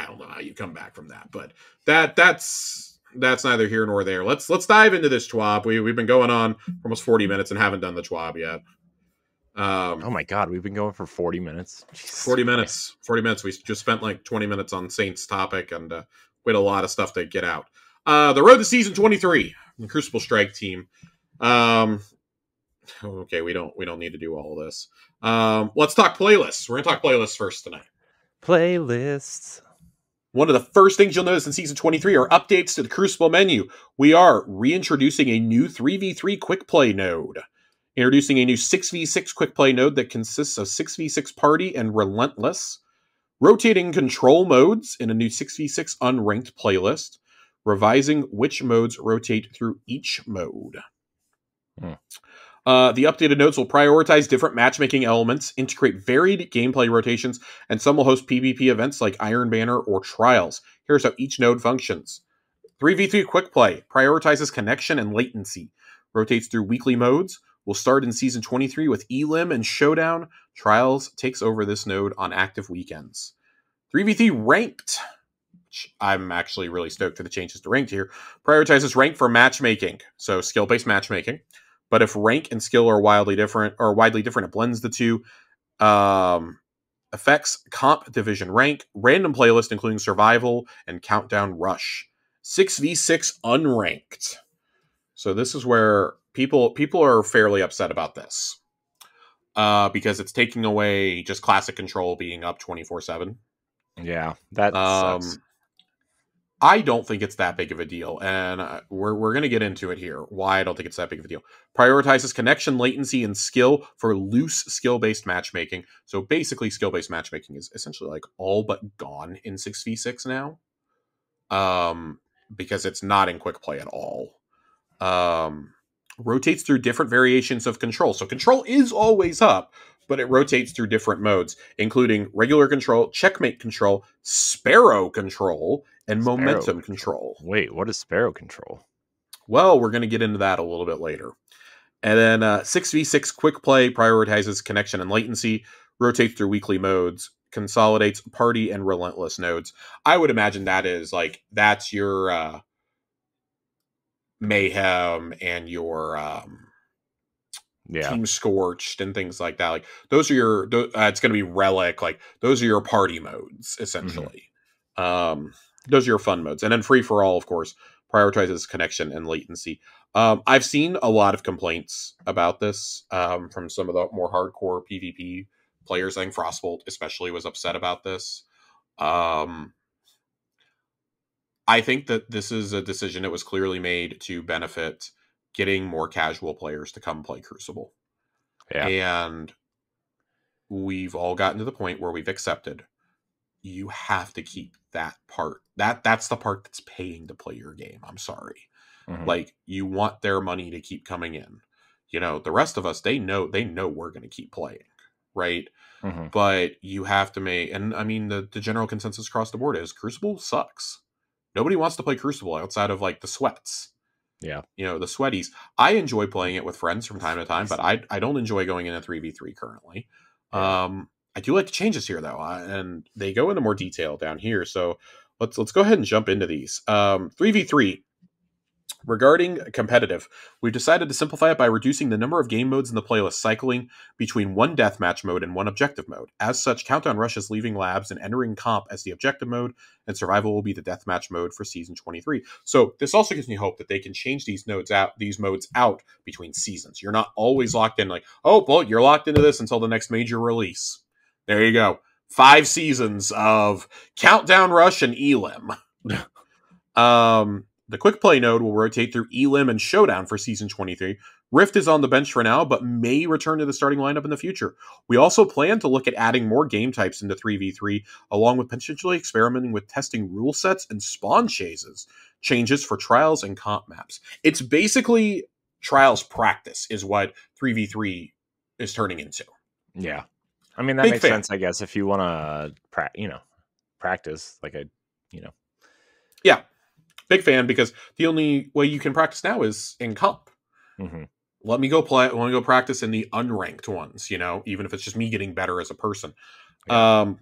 don't know how you come back from that, but that's neither here nor there. Let's dive into this TWAB. We've been going on for almost 40 minutes and haven't done the TWAB yet. Oh my God, we've been going for 40 minutes. Jesus 40 minutes. 40 minutes. We just spent like 20 minutes on Saints topic, and we had a lot of stuff to get out. The road to season 23, the Crucible Strike team. Okay, we don't need to do all of this. Let's talk playlists. We're gonna talk playlists first tonight. Playlists. One of the first things you'll notice in Season 23 are updates to the Crucible menu. We are reintroducing a new 3v3 quick play node. Introducing a new 6v6 quick play node that consists of 6v6 party and relentless. Rotating control modes in a new 6v6 unranked playlist. Revising which modes rotate through each mode. The updated nodes will prioritize different matchmaking elements, integrate varied gameplay rotations, and some will host PvP events like Iron Banner or Trials. Here's how each node functions. 3v3 Quick Play prioritizes connection and latency, rotates through weekly modes, will start in Season 23 with Elim and Showdown. Trials takes over this node on active weekends. 3v3 Ranked, which I'm actually really stoked for the changes to Ranked here, prioritizes rank for matchmaking, so skill-based matchmaking. But if rank and skill are widely different, it blends the two. Effects, comp, division, rank, random playlist including survival and countdown rush. 6v6 unranked. So this is where people are fairly upset about this. Because it's taking away just classic control being up 24/7. Yeah, that sucks. I don't think it's that big of a deal, and we're going to get into it here. Why I don't think it's that big of a deal. Prioritizes connection, latency, and skill for loose skill-based matchmaking. So basically, skill-based matchmaking is essentially like all but gone in 6v6 now, because it's not in quick play at all. Rotates through different variations of control. So control is always up, but it rotates through different modes, including regular control, checkmate control, sparrow control, and momentum control. Wait, what is sparrow control? Well, we're going to get into that a little bit later. And then 6v6 quick play prioritizes connection and latency, rotates through weekly modes, consolidates party and relentless nodes. I would imagine that's your mayhem and your Team Scorched and things like that. Like those are your it's going to be relic, like those are your party modes essentially. Those are your fun modes. And then free for all, of course, prioritizes connection and latency. I've seen a lot of complaints about this from some of the more hardcore PvP players. I think Frostbolt especially was upset about this. I think that this is a decision that was clearly made to benefit getting more casual players to come play Crucible. Yeah. And we've all gotten to the point where we've accepted you have to keep that part. That's the part that's paying to play your game. I'm sorry. Like, you want their money to keep coming in. You know, the rest of us, they know we're going to keep playing, right? But you have to make, and I mean, the general consensus across the board is Crucible sucks. Nobody wants to play Crucible outside of like the sweats. Yeah. You know, the sweaties. I enjoy playing it with friends from time to time, but I don't enjoy going in a 3v3 currently. Yeah. I do like the changes here though, and they go into more detail down here. So let's go ahead and jump into these. 3v3. Regarding competitive, we've decided to simplify it by reducing the number of game modes in the playlist, cycling between one deathmatch mode and one objective mode. As such, Countdown Rush is leaving labs and entering comp as the objective mode, and survival will be the deathmatch mode for season 23. So this also gives me hope that they can change these modes out between seasons. You're not always locked in like, oh, well, you're locked into this until the next major release. There you go. 5 seasons of Countdown Rush and Elim. The quick play node will rotate through Elim and Showdown for season 23. Rift is on the bench for now, but may return to the starting lineup in the future. We also plan to look at adding more game types into 3v3, along with potentially experimenting with testing rule sets and spawn changes for trials and comp maps. It's basically trials practice is what 3v3 is turning into. Yeah. I mean, that makes sense, I guess, if you want to, practice like Yeah. Big fan, because the only way you can practice now is in comp. Let me go play. I want to go practice in the unranked ones, even if it's just me getting better as a person. Yeah.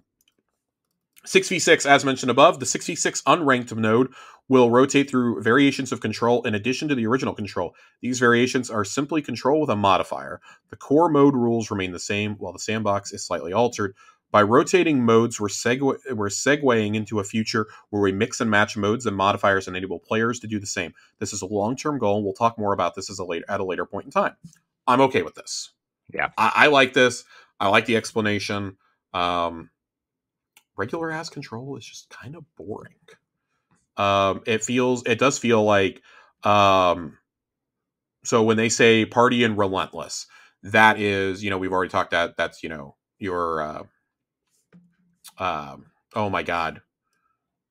6v6, as mentioned above, the 6v6 unranked node will rotate through variations of control in addition to the original control. These variations are simply control with a modifier. The core mode rules remain the same, while the sandbox is slightly altered. By rotating modes, we're segueing into a future where we mix and match modes and modifiers and enable players to do the same. This is a long-term goal, and we'll talk more about this at a later point in time. I'm okay with this. Yeah. I like this. I like the explanation. Regular ass control is just kind of boring. It does feel like, so when they say party and relentless, that is, we've already talked that that's, your, oh my God,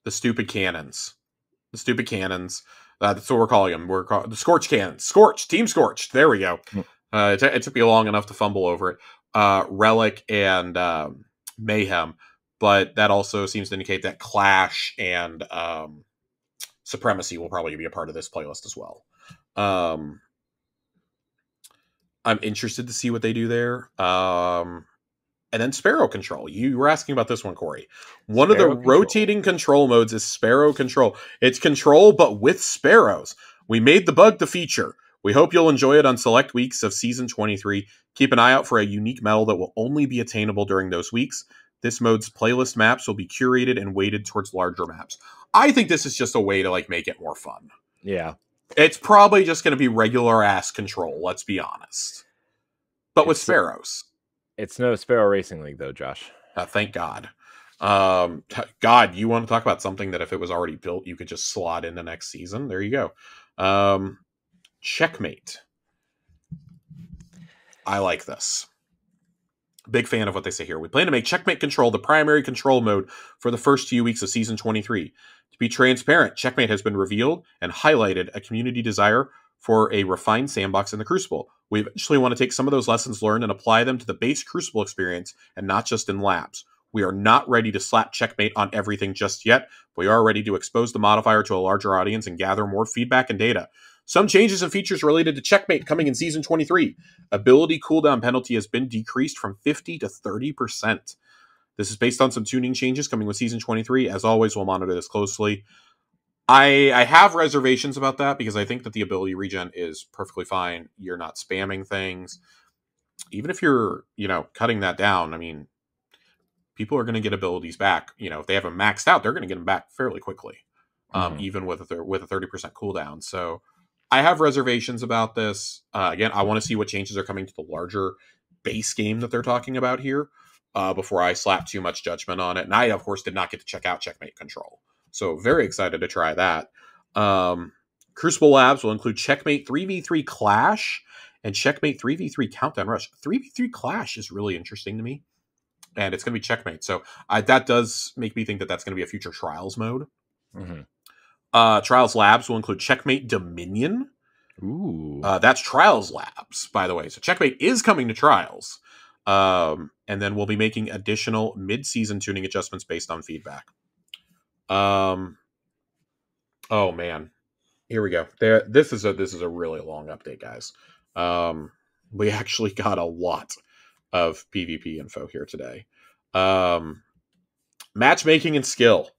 the stupid cannons, That's what we're calling them. We're the Scorch Cannons. Scorch. Team Scorched. There we go. It took me long enough to fumble over it. Relic and Mayhem. But that also seems to indicate that Clash and Supremacy will probably be a part of this playlist as well. I'm interested to see what they do there. And then Sparrow Control. You were asking about this one, Corey. One of the rotating control modes is Sparrow Control. It's control, but with sparrows. We made the bug the feature. We hope you'll enjoy it on select weeks of Season 23. Keep an eye out for a unique medal that will only be attainable during those weeks. This mode's playlist maps will be curated and weighted towards larger maps. I think this is just a way to like make it more fun. Yeah. It's probably just going to be regular ass control, let's be honest. But with sparrows. It's no Sparrow Racing League, though, Josh. Thank God. God, you want to talk about something that if it was already built, you could just slot into next season? There you go. Checkmate. I like this. Big fan of what they say here. We plan to make Checkmate Control the primary control mode for the first few weeks of Season 23. To be transparent, Checkmate has been revealed and highlighted a community desire for a refined sandbox in the Crucible. We eventually want to take some of those lessons learned and apply them to the base Crucible experience and not just in labs. We are not ready to slap Checkmate on everything just yet, but we are ready to expose the modifier to a larger audience and gather more feedback and data. Some changes and features related to Checkmate coming in Season 23. Ability cooldown penalty has been decreased from 50 to 30%. This is based on some tuning changes coming with Season 23. As always, we'll monitor this closely. I have reservations about that because I think that the ability regen is perfectly fine. You're not spamming things. Even if you're, cutting that down, I mean, people are going to get abilities back. If they have them maxed out, they're going to get them back fairly quickly, even with a 30% cooldown. So I have reservations about this. Again, I want to see what changes are coming to the larger base game that they're talking about here before I slap too much judgment on it. And I, of course, did not get to check out Checkmate Control. So very excited to try that. Crucible Labs will include Checkmate 3v3 Clash and Checkmate 3v3 Countdown Rush. 3v3 Clash is really interesting to me. And it's going to be Checkmate. So that does make me think that that's going to be a future Trials mode. Mm-hmm. Trials Labs will include Checkmate Dominion. Ooh. That's Trials Labs, by the way. So Checkmate is coming to Trials. And then we'll be making additional mid-season tuning adjustments based on feedback. Oh man, here we go. This is a really long update, guys. We actually got a lot of PvP info here today. Matchmaking and skill.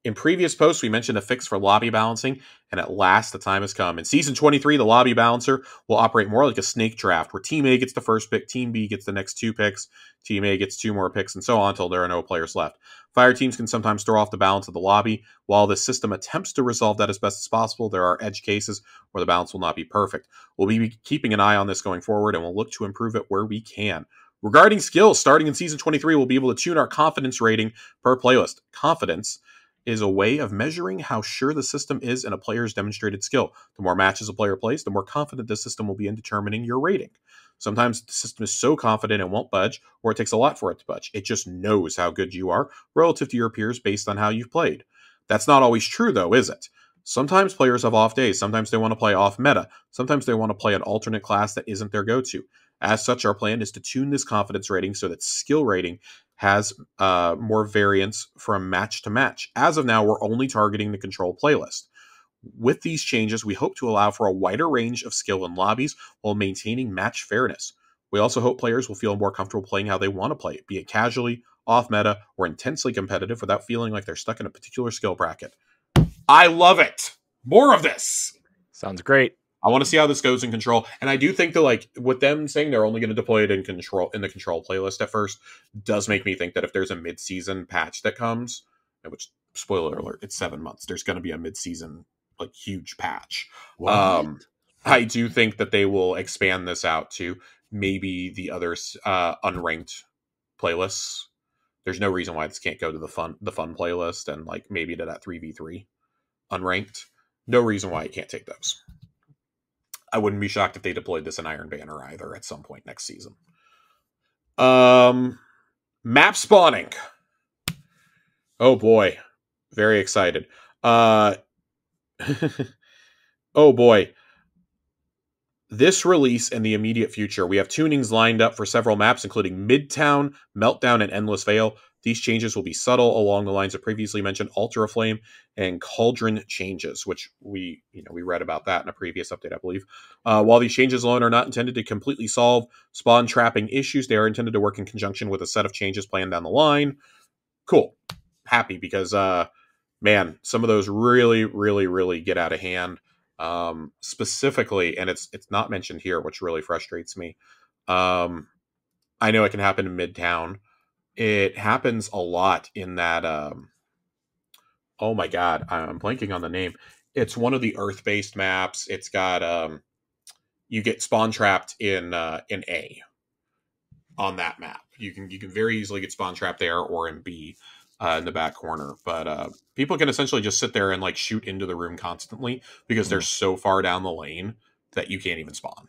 In previous posts, we mentioned a fix for lobby balancing, and at last the time has come. In Season 23, the lobby balancer will operate more like a snake draft, where Team A gets the first pick, Team B gets the next 2 picks, Team A gets 2 more picks, and so on until there are no players left. Fire teams can sometimes throw off the balance of the lobby. While this system attempts to resolve that as best as possible, there are edge cases where the balance will not be perfect. We'll be keeping an eye on this going forward, and we'll look to improve it where we can. Regarding skills, starting in Season 23, we'll be able to tune our confidence rating per playlist. Confidence is a way of measuring how sure the system is in a player's demonstrated skill. The more matches a player plays, the more confident the system will be in determining your rating. Sometimes the system is so confident it won't budge, or it takes a lot for it to budge. It just knows how good you are relative to your peers based on how you've played. That's not always true, though, is it? Sometimes players have off days. Sometimes they want to play off meta. Sometimes they want to play an alternate class that isn't their go-to. As such, our plan is to tune this confidence rating so that skill rating has more variance from match to match. As of now, we're only targeting the control playlist. With these changes, we hope to allow for a wider range of skill in lobbies while maintaining match fairness. We also hope players will feel more comfortable playing how they want to play it, be it casually, off meta, or intensely competitive without feeling like they're stuck in a particular skill bracket. I love it! More of this! Sounds great. I want to see how this goes in control. And I do think that, like, with them saying they're only going to deploy it in the control playlist at first, does make me think that if there's a mid-season patch that comes, which, spoiler alert, it's 7 months, there's going to be a mid-season, like, huge patch. I do think that they will expand this out to maybe the other unranked playlists. There's no reason why this can't go to the fun playlist and, like, maybe to that 3v3 unranked. No reason why it can't take those. I wouldn't be shocked if they deployed this in Iron Banner either at some point next season. Map spawning. Oh boy. Very excited. Oh boy. This release and the immediate future, we have tunings lined up for several maps, including Midtown, Meltdown, and Endless Vale. These changes will be subtle along the lines of previously mentioned Ultra Flame and Cauldron changes, which we read about that in a previous update, I believe. While these changes alone are not intended to completely solve spawn trapping issues, they are intended to work in conjunction with a set of changes planned down the line. Cool. Happy because, man, some of those really, really, really get out of hand. Specifically, and it's not mentioned here, which really frustrates me. I know it can happen in Midtown. It happens a lot in that. Oh my god, I'm blanking on the name. It's one of the Earth-based maps. It's got you get spawn trapped in A on that map. You can very easily get spawn trapped there or in B. In the back corner, but people can essentially just sit there and like shoot into the room constantly because they're so far down the lane that you can't even spawn.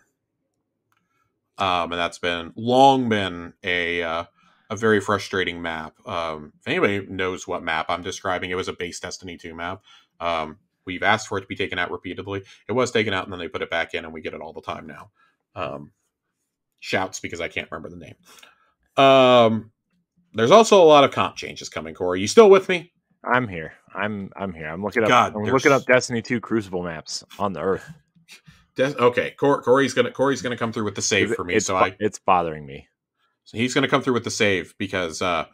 And that's long been a very frustrating map. If anybody knows what map I'm describing, it was a base Destiny 2 map. We've asked for it to be taken out repeatedly. It was taken out and then they put it back in, and we get it all the time now. Shouts because I can't remember the name. There's also a lot of comp changes coming, Corey. You still with me? I'm here. I'm here. I'm looking up. I'm looking up Destiny 2 Crucible maps on the Earth. Okay, Corey's gonna come through with the save for me. It's bothering me. So he's gonna come through with the save because I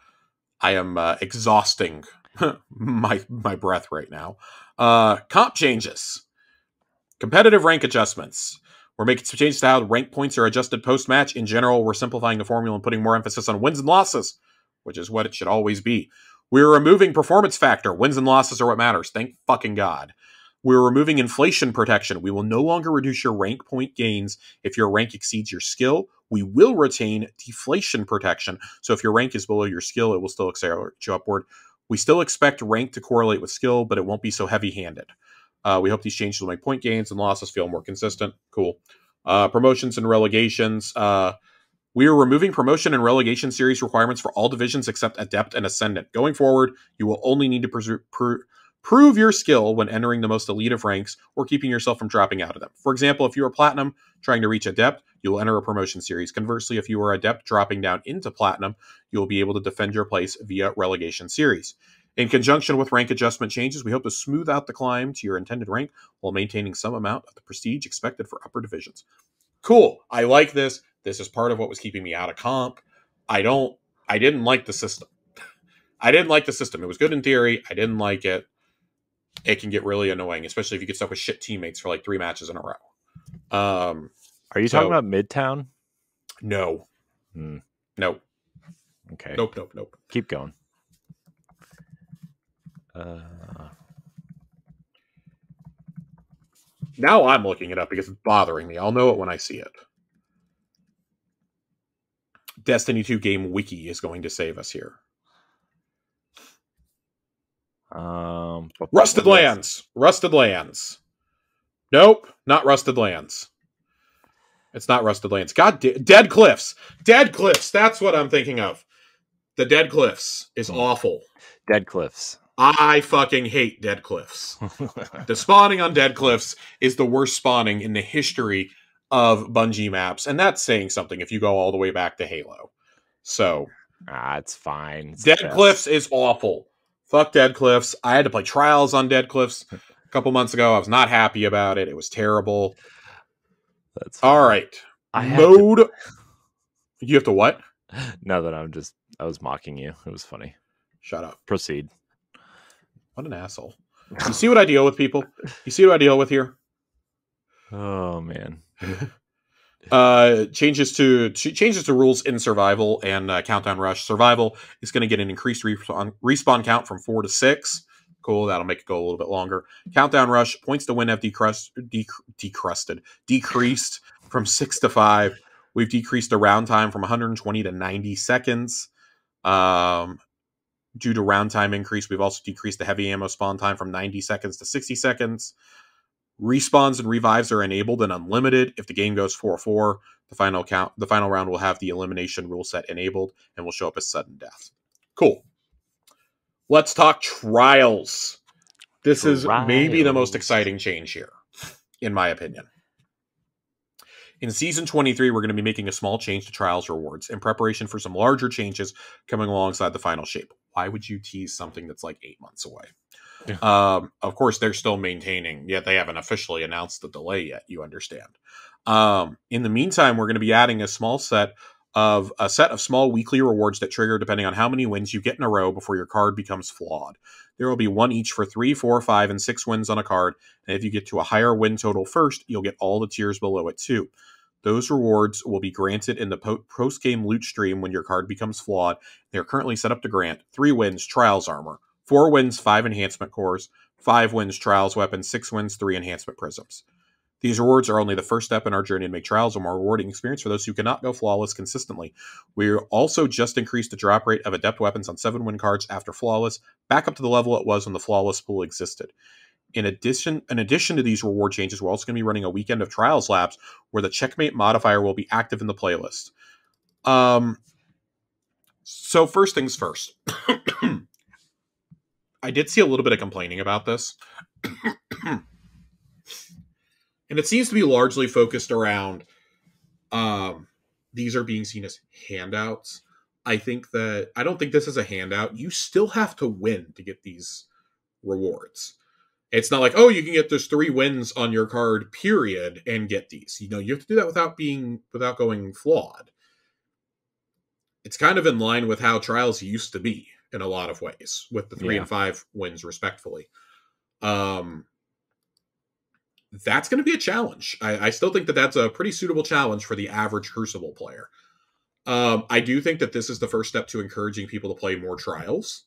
am exhausting my breath right now. Comp changes, competitive rank adjustments. We're making some changes to how rank points are adjusted post match. In general, we're simplifying the formula and putting more emphasis on wins and losses, which is what it should always be. We're removing performance factor. Wins and losses are what matters. Thank fucking God. We're removing inflation protection. We will no longer reduce your rank point gains if your rank exceeds your skill. We will retain deflation protection. So if your rank is below your skill, it will still accelerate you upward. We still expect rank to correlate with skill, but it won't be so heavy-handed. We hope these changes will make point gains and losses feel more consistent. Cool. Promotions and relegations. We are removing promotion and relegation series requirements for all divisions except Adept and Ascendant. Going forward, you will only need to prove your skill when entering the most elite of ranks or keeping yourself from dropping out of them. For example, if you are Platinum trying to reach Adept, you will enter a promotion series. Conversely, if you are Adept dropping down into Platinum, you will be able to defend your place via relegation series. In conjunction with rank adjustment changes, we hope to smooth out the climb to your intended rank while maintaining some amount of the prestige expected for upper divisions. Cool. I like this. This is part of what was keeping me out of comp. I didn't like the system. It was good in theory. I didn't like it. It can get really annoying, especially if you get stuck with shit teammates for like 3 matches in a row. Are you talking about Midtown? No. Nope. Okay. Nope. Keep going. Now I'm looking it up because it's bothering me. I'll know it when I see it. Destiny 2 game wiki is going to save us here. Rusted Lands. Nope, not Rusted Lands. It's not Rusted Lands. Dead Cliffs. That's what I'm thinking of. The Dead Cliffs is awful. Dead Cliffs. I fucking hate Dead Cliffs. The spawning on Dead Cliffs is the worst spawning in the history of Bungie maps, and that's saying something if you go all the way back to Halo. So, it's fine. Dead Cliffs is awful. Fuck Dead Cliffs. I had to play trials on Dead Cliffs a couple months ago. I was not happy about it. It was terrible. That's all right. Mode. You have to what? No, that I was mocking you. It was funny. Shut up. Proceed. What an asshole. You see what I deal with, people? You see what I deal with here? Oh, man. Changes to rules in Survival and Countdown Rush. Survival is going to get an increased respawn count from 4 to 6. Cool, that'll make it go a little bit longer. Countdown Rush, points to win have decreased from 6 to 5. We've decreased the round time from 120 to 90 seconds. Due to round time increase, we've also decreased the heavy ammo spawn time from 90 seconds to 60 seconds. Respawns and revives are enabled and unlimited. If the game goes 4-4, the final round will have the elimination rule set enabled and will show up as sudden death. Cool. Let's talk trials. This is maybe the most exciting change here, in my opinion. In Season 23, we're going to be making a small change to Trials rewards in preparation for some larger changes coming alongside the final shape. Why would you tease something that's like 8 months away? Of course, they're still maintaining, yet they haven't officially announced the delay yet, you understand. In the meantime, we're going to be adding a set of small weekly rewards that trigger depending on how many wins you get in a row before your card becomes flawed. There will be one each for 3, 4, 5, and 6 wins on a card, and if you get to a higher win total first, you'll get all the tiers below it too. Those rewards will be granted in the post-game loot stream when your card becomes flawed. They are currently set up to grant 3 wins, Trials Armor, 4 wins, 5 Enhancement Cores, 5 wins, Trials Weapons, 6 wins, 3 Enhancement Prisms. These rewards are only the first step in our journey to make Trials a more rewarding experience for those who cannot go flawless consistently. We also just increased the drop rate of Adept Weapons on 7-win cards after Flawless, back up to the level it was when the Flawless pool existed. In addition to these reward changes, we're also going to be running a weekend of Trials Labs where the Checkmate modifier will be active in the playlist. So first things first. I did see a little bit of complaining about this. And it seems to be largely focused around these are being seen as handouts. I don't think this is a handout. You still have to win to get these rewards. It's not like, oh, you can get those 3 wins on your card, period, and get these. You have to do that without going flawed. It's kind of in line with how Trials used to be in a lot of ways, with the 3 and 5 wins, respectfully. That's going to be a challenge. I still think that's a pretty suitable challenge for the average Crucible player. I do think that this is the first step to encouraging people to play more Trials.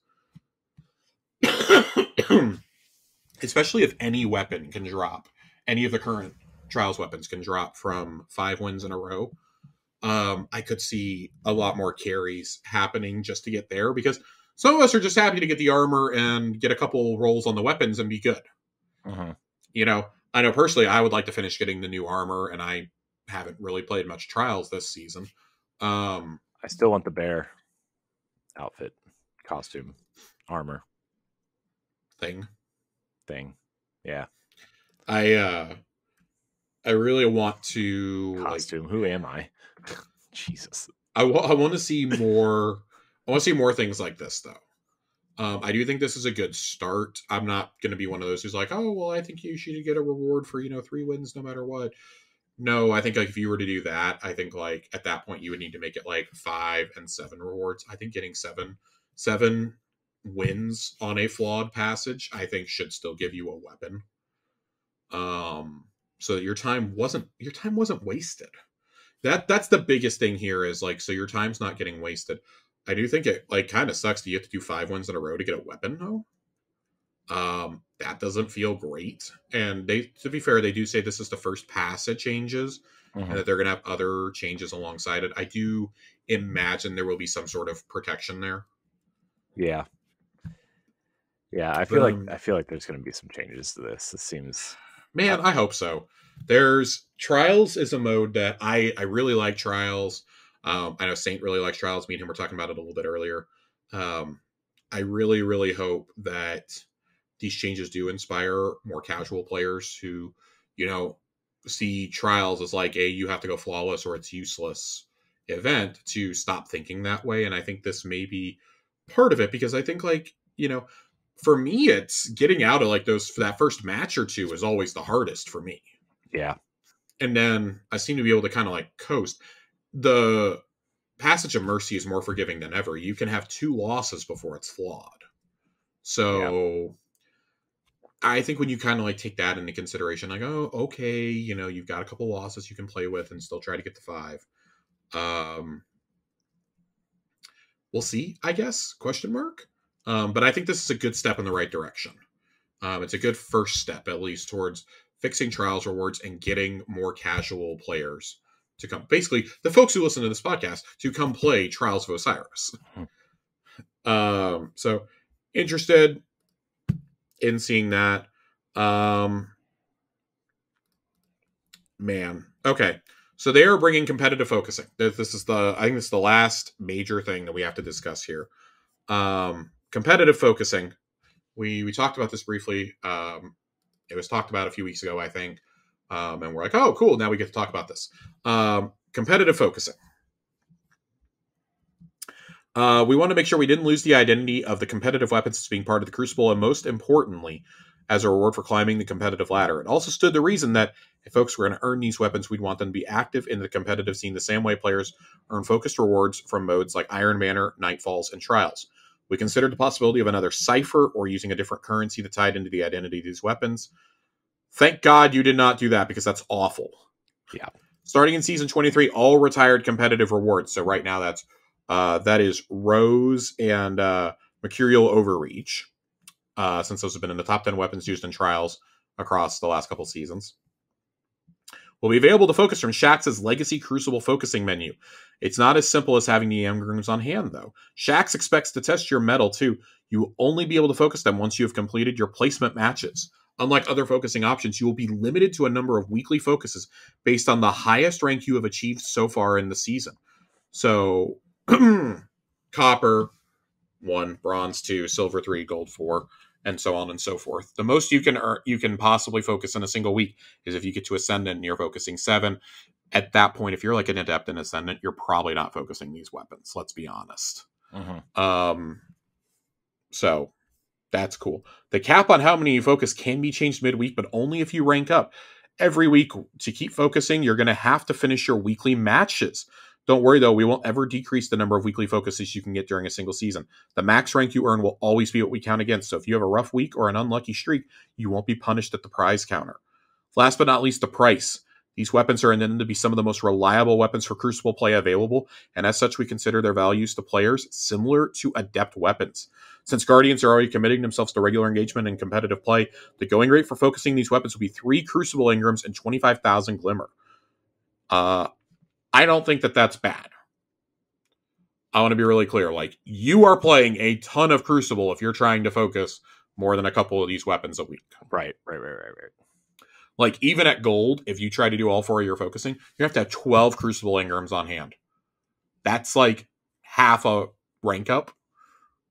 Especially if any weapon can drop. Any of the current Trials weapons can drop from 5 wins in a row. I could see a lot more carries happening just to get there, because some of us are just happy to get the armor and get a couple rolls on the weapons and be good. I know personally I would like to finish getting the new armor, and I haven't really played much Trials this season. I still want the bear outfit, costume, armor thing. Yeah. I really want to costume. Who am I? Jesus. I want to see more. I want to see more things like this, though. I do think this is a good start. I'm not going to be one of those who's like, oh, well, I think you should get a reward for 3 wins no matter what. No, I think if you were to do that, I think at that point you would need to make it 5 and 7 rewards. I think getting seven wins on a flawed passage, I think, should still give you a weapon. So that your time wasn't wasted. That's the biggest thing here is so your time's not getting wasted. I do think it kind of sucks that you have to do 5 wins in a row to get a weapon though. That doesn't feel great. And to be fair, they do say this is the first pass it changes, and that they're gonna have other changes alongside it. I do imagine there will be some sort of protection there. Yeah. Yeah, I feel like there's going to be some changes to this. It seems. Man, I hope so. There's Trials is a mode that I really like. Trials. I know Saint really likes Trials. Me and him were talking about it a little bit earlier. I really, really hope that these changes do inspire more casual players who, see Trials as you have to go flawless or it's useless event, to stop thinking that way. And I think this may be part of it, because I think for me, it's getting out of that first match or two is always the hardest for me. Yeah. And then I seem to be able to kind of coast. The Passage of Mercy is more forgiving than ever. You can have 2 losses before it's flawed. So I think when you kind of take that into consideration, oh, okay, you've got a couple losses you can play with and still try to get to 5. We'll see, I guess, ? But I think this is a good step in the right direction. It's a good first step, at least, towards fixing Trials rewards and getting more casual players to come. Basically, the folks who listen to this podcast to come play Trials of Osiris. So, interested in seeing that. Man. Okay. So they are bringing competitive focusing. I think this is the last major thing that we have to discuss here. Competitive focusing we talked about this briefly. It was talked about a few weeks ago, I think. And we're like, oh, cool. Now we get to talk about this. Competitive focusing. We want to make sure we didn't lose the identity of the competitive weapons as being part of the Crucible, and most importantly, as a reward for climbing the competitive ladder. It also stood the reason that if folks were going to earn these weapons, we'd want them to be active in the competitive scene the same way players earn focused rewards from modes like Iron Banner, Nightfalls, and Trials. We considered the possibility of another cipher or using a different currency that tied into the identity of these weapons. Thank God you did not do that, because that's awful. Yeah. Starting in Season 23, all retired competitive rewards. So right now that is Rose and Mercurial Overreach, since those have been in the top 10 weapons used in Trials across the last couple seasons. Will be available to focus from Shaxx's Legacy Crucible focusing menu. It's not as simple as having the engrams on hand, though. Shaxx expects to test your metal, too. You will only be able to focus them once you have completed your placement matches. Unlike other focusing options, you will be limited to a number of weekly focuses based on the highest rank you have achieved so far in the season. So, Copper 1, Bronze 2, Silver 3, Gold 4, and so on and so forth. The most you can possibly focus in a single week is if you get to Ascendant and you're focusing 7. At that point, if you're like an Adept in Ascendant, you're probably not focusing these weapons. Let's be honest. So that's cool. The cap on how many you focus can be changed midweek, but only if you rank up. Every week, to keep focusing, you're going to have to finish your weekly matches. Don't worry, though. We won't ever decrease the number of weekly focuses you can get during a single season. The max rank you earn will always be what we count against. So if you have a rough week or an unlucky streak, you won't be punished at the prize counter. Last but not least, the price. These weapons are intended to be some of the most reliable weapons for Crucible play available, and as such, we consider their values to players similar to Adept weapons. Since Guardians are already committing themselves to regular engagement and competitive play, the going rate for focusing these weapons will be 3 Crucible Engrams and 25,000 Glimmer. I don't think that that's bad. I want to be really clear. Like, you are playing a ton of Crucible if you're trying to focus more than a couple of these weapons a week. Right. Like, even at Gold, if you try to do all 4 of your focusing, you have to have 12 Crucible Engrams on hand. That's like half a rank up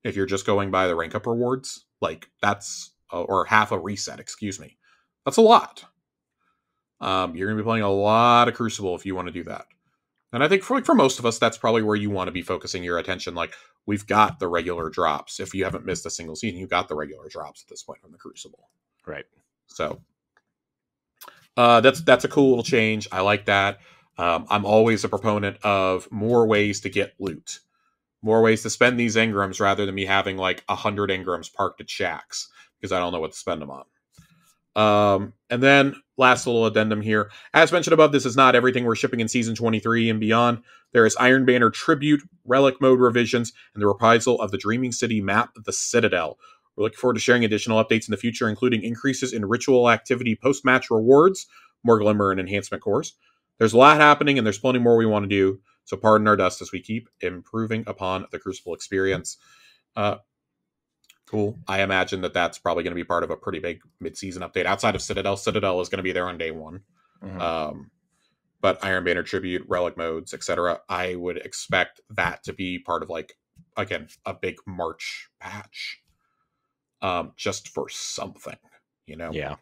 if you're just going by the rank up rewards. Like, that's, or half a reset, excuse me. That's a lot. You're going to be playing a lot of Crucible if you want to do that. And I think for most of us, that's probably where you want to be focusing your attention. Like, we've got the regular drops. If you haven't missed a single season, you've got the regular drops at this point from the Crucible. Right. So that's a cool little change. I like that. I'm always a proponent of more ways to get loot. More ways to spend these engrams rather than me having like 100 engrams parked at Shaxx, because I don't know what to spend them on. And then last little addendum here. As mentioned above, this is not everything we're shipping in Season 23 and beyond. There is Iron Banner Tribute, Relic Mode revisions, and the reprisal of the Dreaming City map, The Citadel. We're looking forward to sharing additional updates in the future, including increases in ritual activity post-match rewards, more Glimmer and enhancement cores. There's a lot happening, and there's plenty more we want to do, so pardon our dust as we keep improving upon the Crucible experience. Cool. I imagine that that's probably going to be part of a pretty big mid-season update outside of Citadel. Citadel is going to be there on day 1. But Iron Banner Tribute, Relic Modes, etc., I would expect that to be part of, like, again, a big March patch. Just for something, you know? Yeah.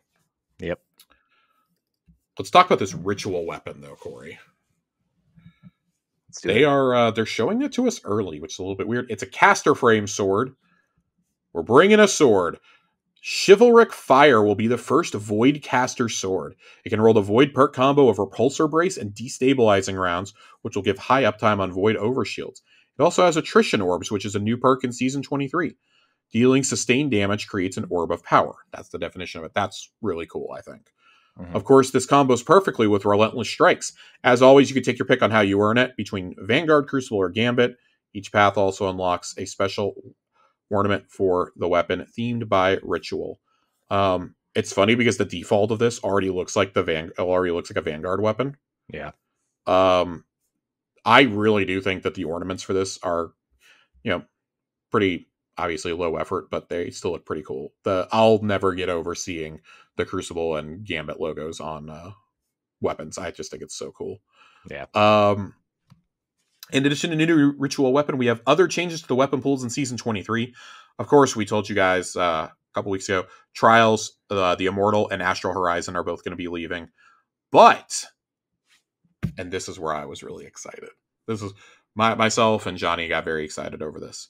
Yep. Let's talk about this ritual weapon, though, Corey. They're showing it to us early, which is a little bit weird. It's a caster frame sword. We're bringing a sword. Chivalric Fire will be the first Void caster sword. It can roll the Void perk combo of Repulsor Brace and Destabilizing Rounds, which will give high uptime on Void Overshields. It also has Attrition Orbs, which is a new perk in Season 23. Dealing sustained damage creates an orb of power. That's the definition of it. That's really cool, I think. Of course, this combos perfectly with Relentless Strikes. As always, you can take your pick on how you earn it between Vanguard, Crucible, or Gambit. Each path also unlocks a special ornament for the weapon themed by ritual. It's funny because the default of this already looks like a Vanguard weapon. Yeah. I really do think that the ornaments for this are, pretty obviously low effort, but they still look pretty cool. I'll never get over seeing the Crucible and Gambit logos on weapons. I just think it's so cool. Yeah. In addition to new ritual weapon, we have other changes to the weapon pools in Season 23. Of course, we told you guys couple weeks ago. Trials, the Immortal, and Astral Horizon are both going to be leaving. But, and this is where I was really excited. This is myself and Johnny got very excited over this.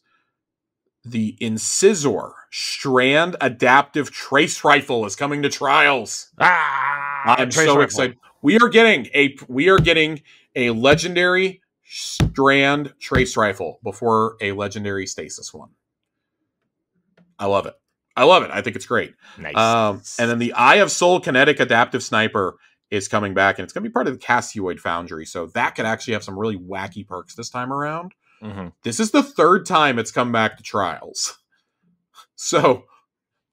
The Incisor Strand Adaptive Trace Rifle is coming to Trials. I'm so excited. We are getting a legendary Strand Trace Rifle before a legendary Stasis one. I love it. I think it's great. Nice. And then the Eye of Soul Kinetic Adaptive Sniper is coming back, and it's going to be part of the Cassioid Foundry, so that could actually have some really wacky perks this time around. Mm-hmm. This is the third time it's come back to Trials. So,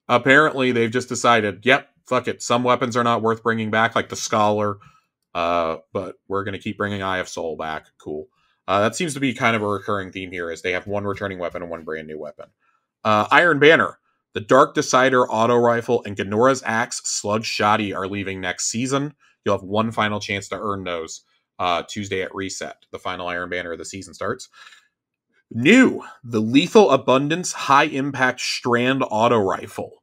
apparently they've just decided, yep, fuck it. Some weapons are not worth bringing back, like the Scholar, but we're going to keep bringing Eye of Soul back. Cool. That seems to be kind of a recurring theme here, is they have one returning weapon and one brand new weapon. Iron Banner, the Dark Decider Auto Rifle, and Ganora's Axe Slug Shoddy are leaving next season. You'll have one final chance to earn those Tuesday at Reset. The final Iron Banner of the season starts. New, the Lethal Abundance High Impact Strand Auto Rifle.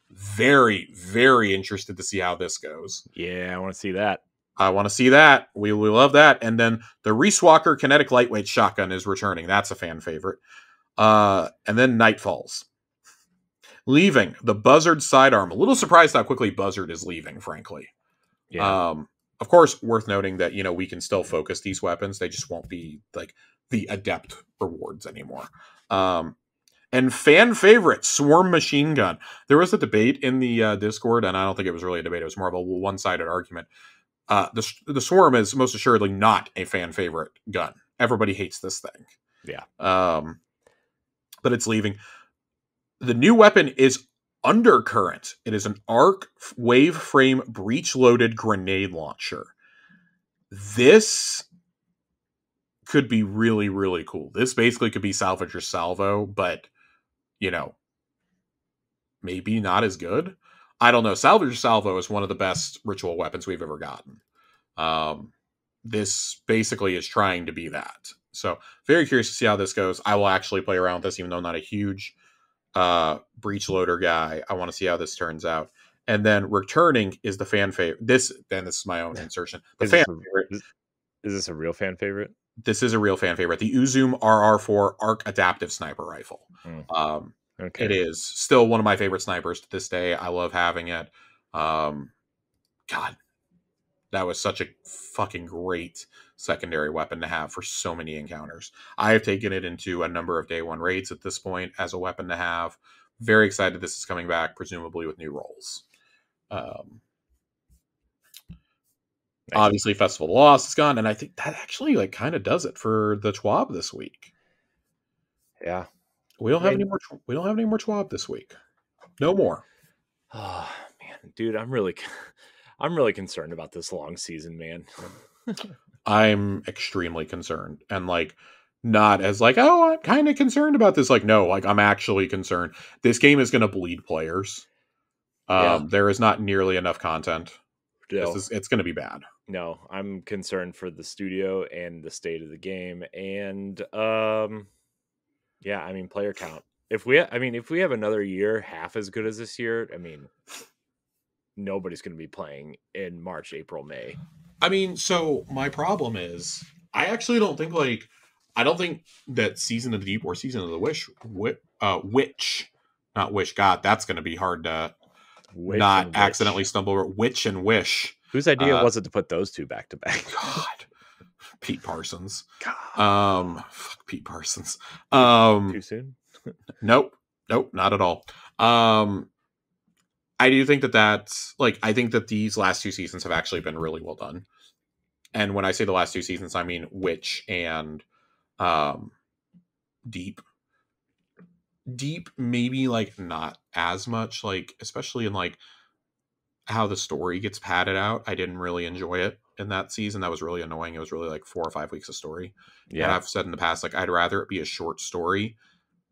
Very, very interested to see how this goes. Yeah, I want to see that. I want to see that. We love that. And then the Reese Walker Kinetic Lightweight Shotgun is returning. That's a fan favorite. And then Nightfalls. Leaving, the Buzzard Sidearm. A little surprised how quickly Buzzard is leaving, frankly. Yeah. Of course, worth noting that, we can still focus these weapons. They just won't be like the Adept rewards anymore. And fan favorite, Swarm Machine Gun. There was a debate in the Discord, and I don't think it was really a debate. It was more of a one-sided argument. The Swarm is most assuredly not a fan favorite gun. Everybody hates this thing. Yeah. But it's leaving. The new weapon is Undercurrent. It is an arc wave frame breech loaded grenade launcher. This could be really, really cool. This basically could be Salvage or Salvo, but maybe not as good. I don't know. Salvage or Salvo is one of the best ritual weapons we've ever gotten. This basically is trying to be that. So very curious to see how this goes. I will actually play around with this, even though I'm not a huge breech loader guy. I want to see how this turns out. And then returning is the fan favorite. This is my own insertion. The fan favorite. Is this a real fan favorite? This is a real fan favorite. The Uzum RR4 Arc Adaptive Sniper Rifle. Okay. It is still one of my favorite snipers to this day. I love having it. God, that was such a fucking great secondary weapon to have for so many encounters. I have taken it into a number of day one raids at this point as a weapon to have. Very excited this is coming back, presumably with new roles. Obviously, Festival of the Lost is gone, and I think that actually kind of does it for the TWAB this week. Yeah, we don't have any more. We don't have any more TWAB this week. No more. Oh man, dude, I'm really concerned about this long season, man. I'm extremely concerned, and not as oh, I'm kind of concerned about this. No, I'm actually concerned. This game is going to bleed players. There is not nearly enough content. It's going to be bad. No, I'm concerned for the studio and the state of the game, and player count. If we have another year half as good as this year, nobody's going to be playing in March, April, May. So my problem is, I actually don't think I don't think that Season of the Deep or Season of the Wish, not Wish. God, that's going to be hard to not accidentally stumble over. Witch and Wish. Whose idea was it to put those two back to back? God, Pete Parsons. God. Fuck Pete Parsons. Too soon? Nope, not at all. I do think that's I think that these last two seasons have actually been really well done. And when I say the last two seasons, I mean Witch and Deep. Deep, maybe not as much, especially in how the story gets padded out. I didn't really enjoy it in that season. That was really annoying. It was really 4 or 5 weeks of story. Yeah. And I've said in the past, I'd rather it be a short story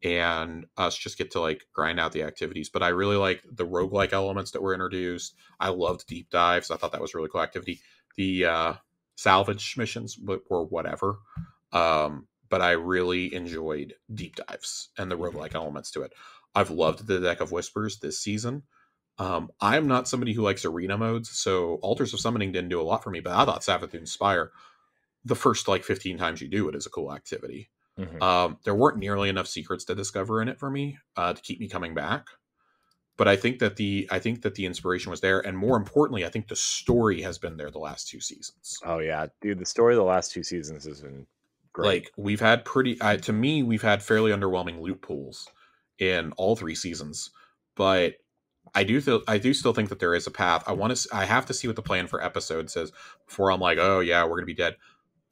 and us just get to grind out the activities. But I really like the roguelike elements that were introduced. I loved deep dives. I thought that was really cool activity. The salvage missions were whatever. But I really enjoyed deep dives and the roguelike elements to it. I've loved the Deck of Whispers this season. I'm not somebody who likes arena modes, so Altars of Summoning didn't do a lot for me, but I thought Savathûn Spire, the first like 15 times you do it, is a cool activity. There weren't nearly enough secrets to discover in it for me to keep me coming back. But I think that the inspiration was there, and more importantly, I think the story has been there the last 2 seasons. Oh yeah, dude, the story of the last 2 seasons has been great. Like we've had to me, we've had fairly underwhelming loot pools in all 3 seasons, but I do still think that there is a path. I have to see what the plan for episodes is before I'm like, oh yeah, we're gonna be dead.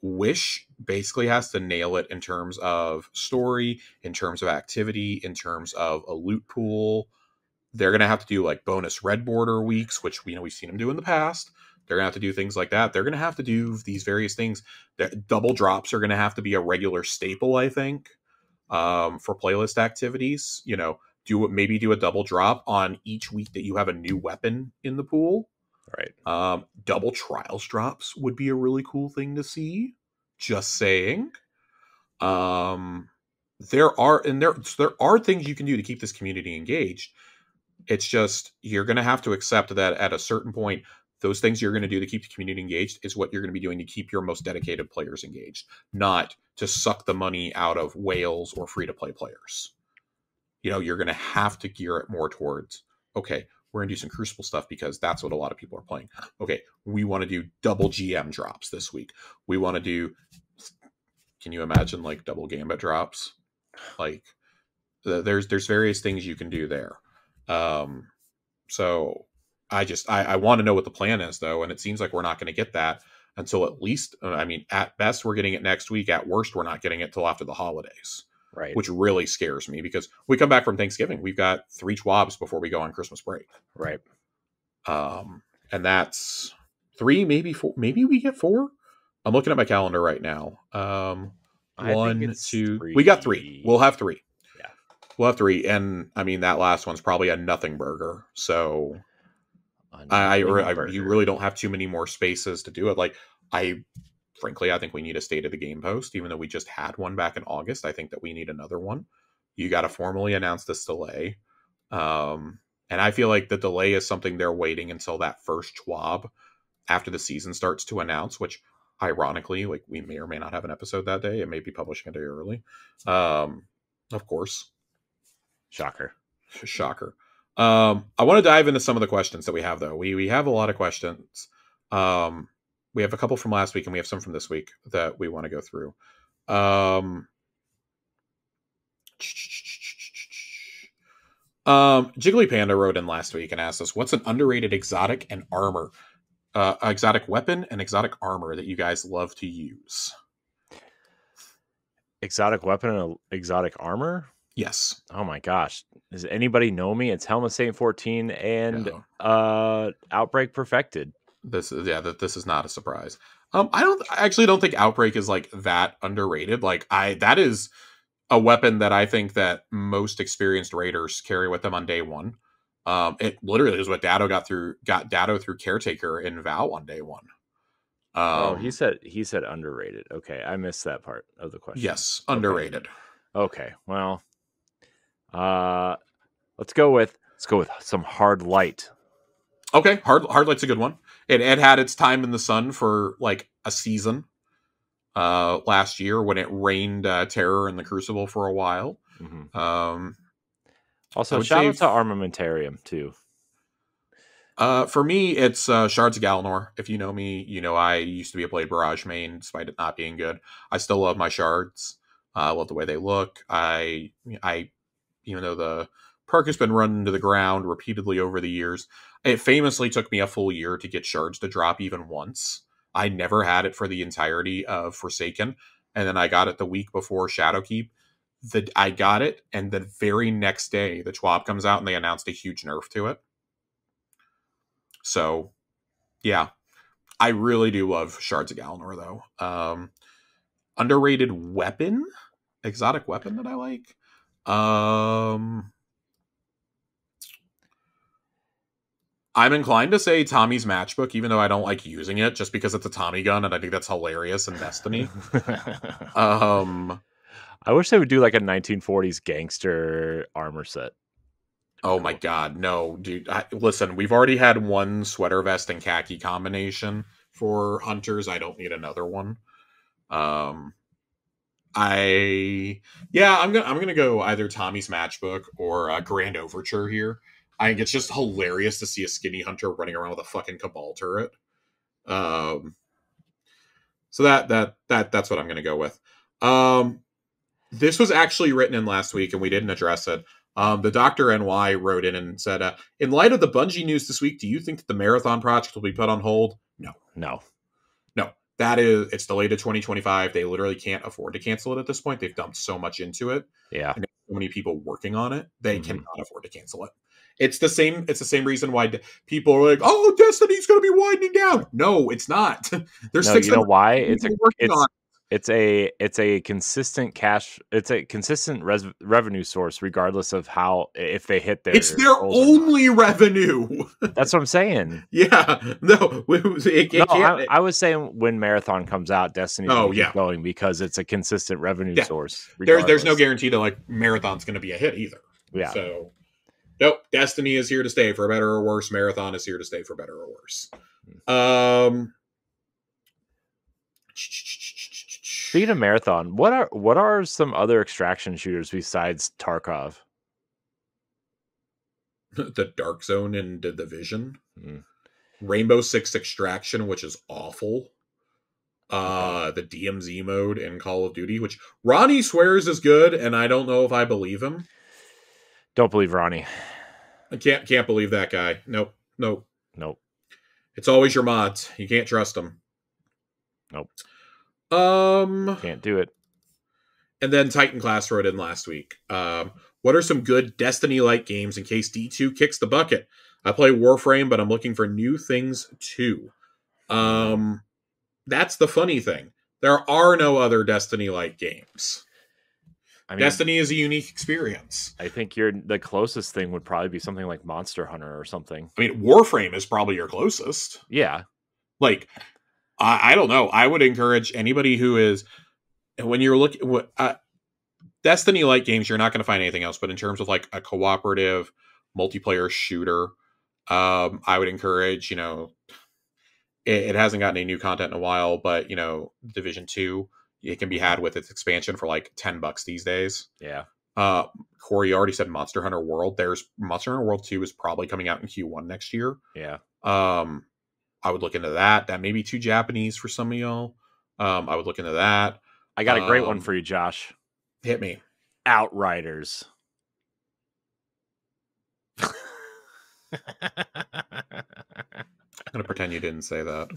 Wish basically has to nail it in terms of story, in terms of activity, in terms of a loot pool. They're going to have to do like bonus red border weeks, which we've seen them do in the past. They're going to have to do things like that. They're going to have to do these various things. Double drops are going to have to be a regular staple, I think, for playlist activities. Maybe do a double drop on each week that you have a new weapon in the pool. Right. Double trials drops would be a really cool thing to see. Just saying. There are things you can do to keep this community engaged. It's just, you're going to have to accept that at a certain point, those things you're going to do to keep the community engaged is what you're going to be doing to keep your most dedicated players engaged, not to suck the money out of whales or free-to-play players. You're going to have to gear it more towards, okay, we're going to do some Crucible stuff because that's what a lot of people are playing. Okay, we want to do double GM drops this week. We want to do, can you imagine like double Gambit drops? Like, there's various things you can do there. So I want to know what the plan is though. And it seems like we're not going to get that until at least, at best we're getting it next week. At worst, we're not getting it till after the holidays, right? Which really scares me because we come back from Thanksgiving. We've got 3 Schwabs before we go on Christmas break. Right. And that's 3, maybe 4, maybe we get 4. I'm looking at my calendar right now. 1, 2, 3. We got 3. We'll have 3. We'll have 3, and that last one's probably a nothing burger. So you really don't have too many more spaces to do it. Like frankly, I think we need a State of the Game post, even though we just had one back in August. I think that we need another one. You got to formally announce this delay, and I feel like the delay is something they're waiting until that first Schwab after the season starts to announce. Which, ironically, like we may or may not have an episode that day. It may be publishing a day early, of course. Shocker. I want to dive into some of the questions that we have, though. We have a lot of questions. We have a couple from last week, and we have some from this week that we want to go through. Jiggly Panda wrote in last week and asked us, what's an underrated exotic and armor, exotic weapon and exotic armor that you guys love to use? Exotic weapon and exotic armor? Yes. Oh my gosh. Does anybody know me? It's Helm of Saint 14 and Outbreak Perfected. This is not a surprise. I actually don't think Outbreak is like that underrated. Like that is a weapon that I think that most experienced raiders carry with them on day one. It literally is what got Dado through Caretaker in Val on day one. He said underrated. Okay, I missed that part of the question. Yes, underrated. Okay, well, let's go with some Hard Light. Okay, Hard Light's a good one. It had its time in the sun for like a season last year when it rained terror in the Crucible for a while. Mm-hmm. Also, shout out to Armamentarium too. For me, it's Shards of Galanor. If you know me, you know I used to be a Blade Barrage main, despite it not being good. I still love my Shards. I love the way they look. I even though the perk has been run into the ground repeatedly over the years, it famously took me a full year to get Shards to drop even once. I never had it for the entirety of Forsaken, and then I got it the week before Shadowkeep. I got it, and the very next day, the Schwab comes out and they announced a huge nerf to it. So, yeah, I really do love Shards of Galanor, though. Underrated weapon? Exotic weapon that I like? I'm inclined to say Tommy's Matchbook, even though I don't like using it, just because it's a Tommy gun, and I think that's hilarious in Destiny. I wish they would do like a 1940s gangster armor set. Oh my god, no, dude. Listen, we've already had one sweater vest and khaki combination for hunters. I don't need another one. Um, I'm gonna go either Tommy's Matchbook or Grand Overture here. I think it's just hilarious to see a skinny hunter running around with a fucking Cabal turret. Um, so that's what I'm gonna go with. Um, this was actually written in last week, and we didn't address it. The Dr. NY wrote in and said, in light of the Bungie news this week, do you think that the Marathon project will be put on hold? No. No. It's delayed to 2025. They literally can't afford to cancel it at this point. They've dumped so much into it. Yeah. And so many people working on it. They cannot afford to cancel it. It's the same reason why people are like, oh, Destiny's going to be winding down. No, it's not. There's no, you know why? It's a consistent revenue source, regardless of if they hit their. It's their only revenue. That's what I'm saying. Yeah, no, I was saying when Marathon comes out, Destiny's keep going because it's a consistent revenue source. There's no guarantee that like Marathon's going to be a hit either. Yeah. So, nope, Destiny is here to stay for better or worse. Marathon is here to stay for better or worse. Speaking of Marathon, what are some other extraction shooters besides Tarkov? The Dark Zone and the Division. Rainbow Six Extraction, which is awful. The DMZ mode in Call of Duty, which Ronnie swears is good, and I don't know if I believe him. Don't believe Ronnie. I can't believe that guy. Nope. It's always your mods. You can't trust them. Nope. Can't do it. And then Titan Class wrote in last week. What are some good Destiny-like games in case D2 kicks the bucket? I play Warframe, but I'm looking for new things too. That's the funny thing. There are no other Destiny-like games. I mean, Destiny is a unique experience. I think the closest thing would probably be something like Monster Hunter or something. I mean, Warframe is probably your closest. Yeah. Like, I don't know. I would encourage anybody who is, when you're looking, Destiny-like games, you're not going to find anything else. But in terms of like a cooperative multiplayer shooter, I would encourage, it hasn't gotten any new content in a while, but Division 2, it can be had with its expansion for like $10 these days. Yeah. Corey, you already said Monster Hunter World. There's Monster Hunter World 2 is probably coming out in Q1 next year. Yeah. I would look into that. That may be too Japanese for some of y'all. I would look into that. I got a great one for you, Josh. Hit me. Outriders. I'm going to pretend you didn't say that.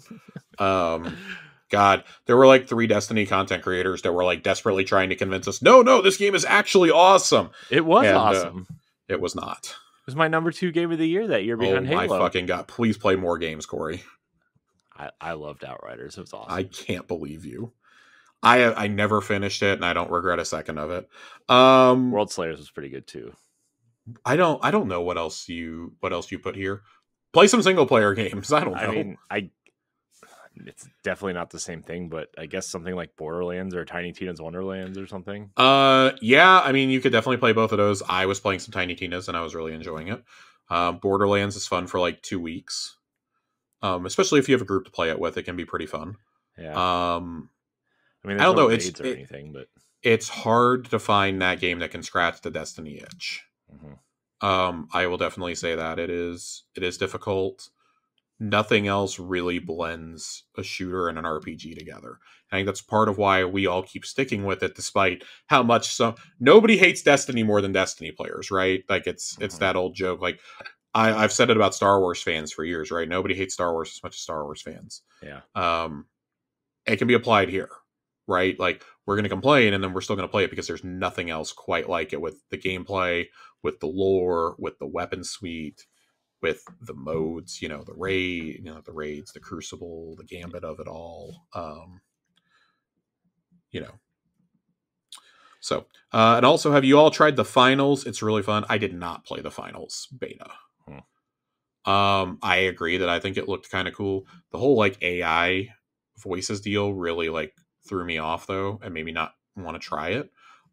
God, there were like 3 Destiny content creators that were like desperately trying to convince us, no, this game is actually awesome. It was awesome. It was not. It was my number 2 game of the year that year behind Halo. Oh my fucking God. Please play more games, Corey. I loved Outriders. It was awesome. I can't believe you. I never finished it, and I don't regret a second of it. World Slayers was pretty good too. I don't know what else you put here. Play some single player games. I don't know. I mean, it's definitely not the same thing, but I guess something like Borderlands or Tiny Tina's Wonderlands or something. Yeah, I mean, you could definitely play both of those. I was playing some Tiny Tina's and I was really enjoying it. Borderlands is fun for like 2 weeks. Especially if you have a group to play it with, it can be pretty fun. Yeah. I mean, I don't know. It's hard to find that game that can scratch the Destiny itch. Mm-hmm. I will definitely say that it is difficult. Nothing else really blends a shooter and an RPG together. I think that's part of why we all keep sticking with it, despite how much nobody hates Destiny more than Destiny players, right? Like it's that old joke. Like I've said it about Star Wars fans for years, right? Nobody hates Star Wars as much as Star Wars fans. Yeah. It can be applied here, right? Like we're going to complain and then we're still going to play it because there's nothing else quite like it with the gameplay, with the lore, with the weapon suite, with the modes, the raids, the Crucible, the gambit of it all. So, and also, have you all tried the finals? It's really fun. I did not play the finals beta. I agree that I think it looked kind of cool. The whole like AI voices deal really like threw me off though, and made me not want to try it.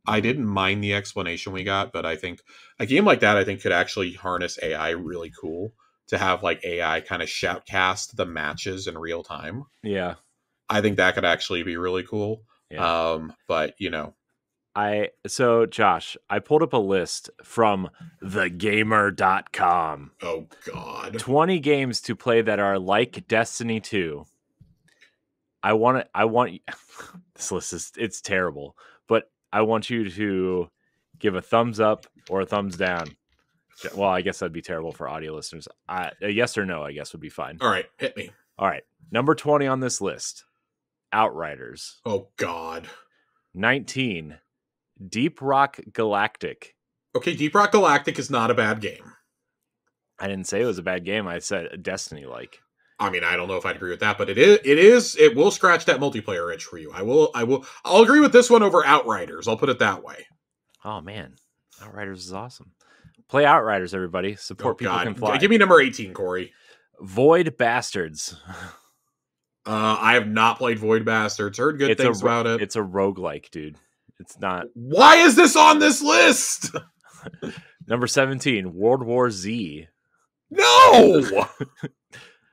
I didn't mind the explanation we got, but I think a game like that, I think, could actually harness AI really cool to have like AI kind of shoutcast the matches in real time. Yeah. I think that could actually be really cool. Yeah. But you know, so Josh, I pulled up a list from thegamer.com. Oh God. 20 games to play that are like Destiny 2. I want this list it's terrible, but I want you to give a thumbs up or a thumbs down. Well, I guess that'd be terrible for audio listeners. A yes or no, I guess, would be fine. All right, hit me. All right. Number 20 on this list, Outriders. Oh God. 19, Deep Rock Galactic. Okay, Deep Rock Galactic is not a bad game. I didn't say it was a bad game. I said Destiny-like. I mean, I don't know if I'd agree with that, but it will scratch that multiplayer itch for you. I'll agree with this one over Outriders. I'll put it that way. Oh man, Outriders is awesome. Play Outriders, everybody. Support People Can Fly. Give me number 18, Corey. Void Bastards. I have not played Void Bastards. Heard good things about it. It's a roguelike, dude. It's not. Why is this on this list? Number 17, World War Z. No!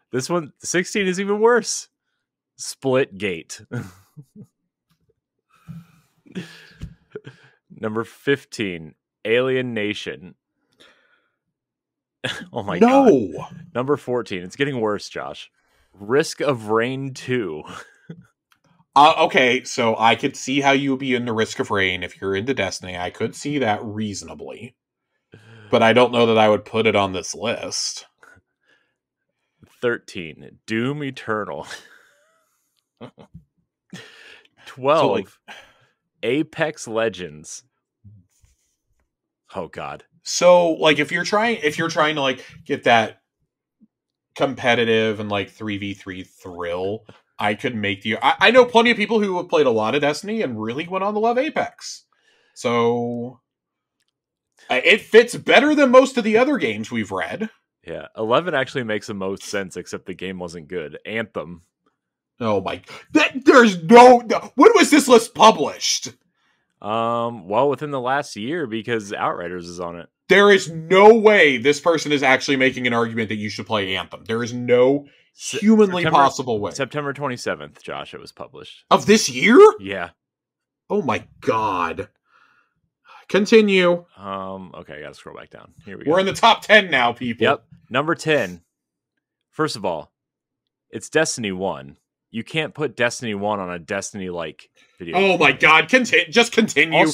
This one, 16 is even worse. Splitgate. Number 15, Alien Nation. Oh my God. Number 14, it's getting worse, Josh. Risk of Rain 2. Okay, so I could see how you would be into Risk of Rain if you're into Destiny. I could see that reasonably. But I don't know that I would put it on this list. 13, Doom Eternal. 12, so like, Apex Legends. Oh God. So like if you're trying to like get that competitive and like 3v3 thrill, I could make the I know plenty of people who have played a lot of Destiny and really went on to love Apex. So it fits better than most of the other games we've read. Yeah, 11 actually makes the most sense, except the game wasn't good. Anthem. Oh my! There's no. When was this list published? Well, within the last year, because Outriders is on it. There is no way this person is actually making an argument that you should play Anthem. There is no humanly possible way. September 27th, Josh, it was published. Of this year? Yeah. Oh my God. Continue. Okay, I gotta scroll back down. Here we go. We're in the top 10 now, people. Yep. Number 10. First of all, it's Destiny 1. You can't put Destiny 1 on a Destiny-like video. Oh my God. Just continue.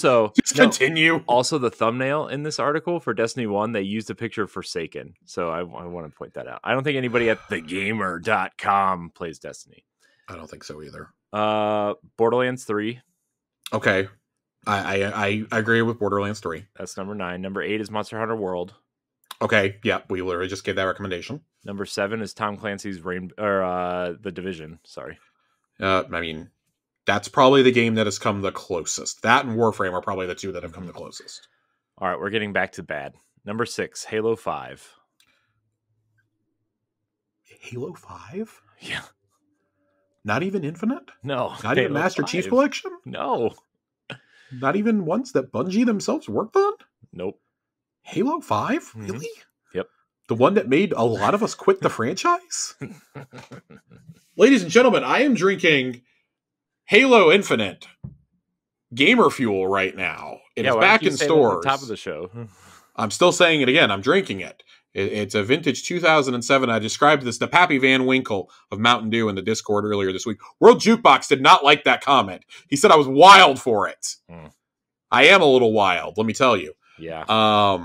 Continue. Also, the thumbnail in this article for Destiny 1, they used a picture of Forsaken. So I want to point that out. I don't think anybody at thegamer.com plays Destiny. I don't think so either. Borderlands 3. Okay. I agree with Borderlands 3. That's number 9. Number 8 is Monster Hunter World. Okay, yeah, we literally just gave that recommendation. Number 7 is Tom Clancy's The Division. Sorry. I mean, that's probably the game that has come the closest. That and Warframe are probably the two that have come the closest. All right, we're getting back to bad. Number 6, Halo 5. Halo 5? Yeah. Not even Infinite? No. Not even Master 5. Chief Collection? No. Not even ones that Bungie themselves worked on? Nope. Halo 5? Really? Yep. The one that made a lot of us quit the franchise? Ladies and gentlemen, I am drinking Halo Infinite Gamer Fuel right now. It is back in stores. At the top of the show. I'm still saying it again. I'm drinking it. It's a vintage 2007. I described this to Pappy Van Winkle of Mountain Dew in the Discord earlier this week. World Jukebox did not like that comment. He said I was wild for it. I am a little wild, let me tell you. Yeah.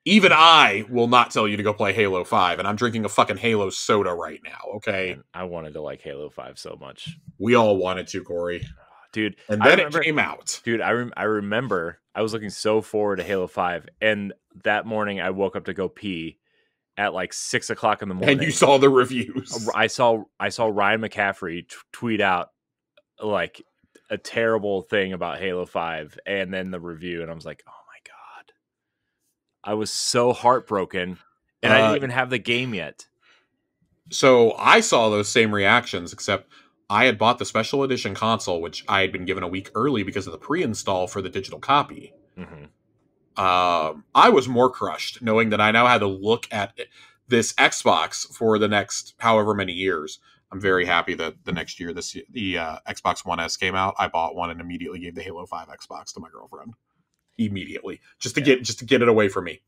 Even I will not tell you to go play Halo 5, and I'm drinking a fucking Halo soda right now, okay? Man, I wanted to like Halo 5 so much. We all wanted to, Corey. Dude. And then it came out. Dude, I remember I was looking so forward to Halo 5, and that morning I woke up to go pee at like 6 o'clock in the morning. And you saw the reviews. I saw Ryan McCaffrey tweet out like a terrible thing about Halo 5 and then the review, and I was like, oh my God. I was so heartbroken, and I didn't even have the game yet. So I saw those same reactions, except I had bought the special edition console, which I had been given a week early because of the pre-install for the digital copy. Mm-hmm. I was more crushed knowing that I now had to look at this Xbox for the next however many years. I'm very happy that the next year the Xbox One S came out. I bought one and immediately gave the Halo 5 Xbox to my girlfriend. Immediately. Just to get it away from me.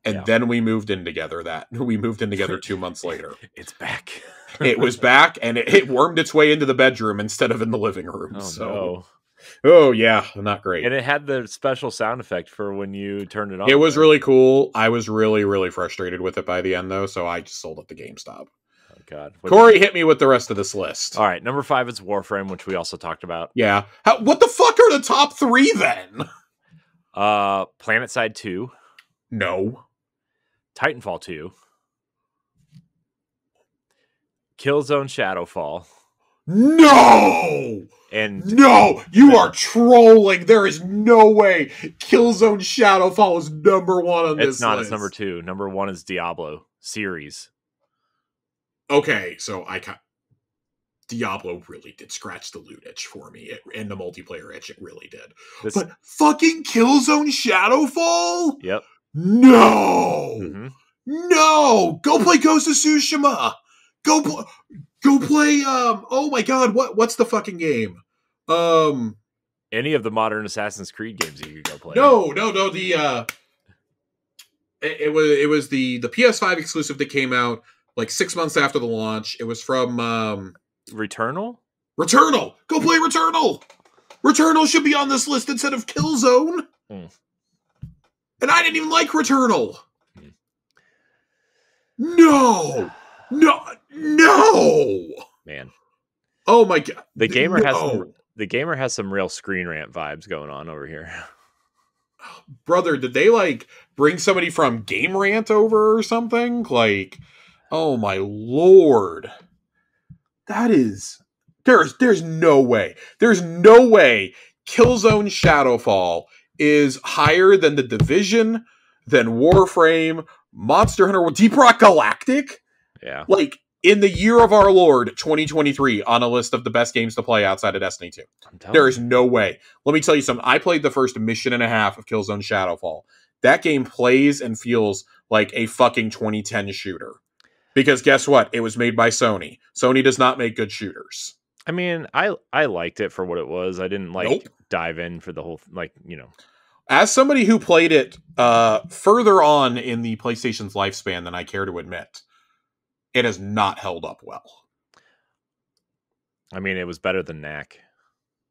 And then we moved in together 2 months later. It's back. It was back, and it wormed its way into the bedroom instead of in the living room. No. Oh, yeah, not great. And it had the special sound effect for when you turned it on. It was really cool. I was really, really frustrated with it by the end, though, so I just sold it to GameStop. Oh, God. Corey, hit me with the rest of this list. All right, number 5 is Warframe, which we also talked about. Yeah. What the fuck are the top 3, then? PlanetSide 2. No. Titanfall 2. Killzone Shadowfall. No! And no! You are trolling! There is no way Killzone Shadowfall is number 1 on this list. It's not. It's number 2. Number 1 is Diablo series. Okay, so Diablo really did scratch the loot itch for me. And the multiplayer itch, it really did. But fucking Killzone Shadowfall? Yep. No! Mm-hmm. No! Go play Ghost of Tsushima! Go play, oh my god, what's the fucking game? Any of the modern Assassin's Creed games you could go play. No, it was the PS5 exclusive that came out like 6 months after the launch. It was from, Returnal? Returnal! Go play Returnal! Returnal should be on this list instead of Killzone! And I didn't even like Returnal! No! Man. Oh my god. The gamer has some real Screen Rant vibes going on over here. Brother, did they like bring somebody from Game Rant over or something? Like, oh my lord. That is there's no way. There's no way Killzone Shadowfall is higher than The Division, than Warframe, Monster Hunter, Deep Rock Galactic. Yeah. Like, in the year of our Lord, 2023, on a list of the best games to play outside of Destiny 2. There is no way. Let me tell you something. I played the first mission and a half of Killzone Shadowfall. That game plays and feels like a fucking 2010 shooter. Because guess what? It was made by Sony. Sony does not make good shooters. I mean, I liked it for what it was. I didn't dive in for the whole, As somebody who played it further on in the PlayStation's lifespan than I care to admit, it has not held up well. I mean, it was better than Knack.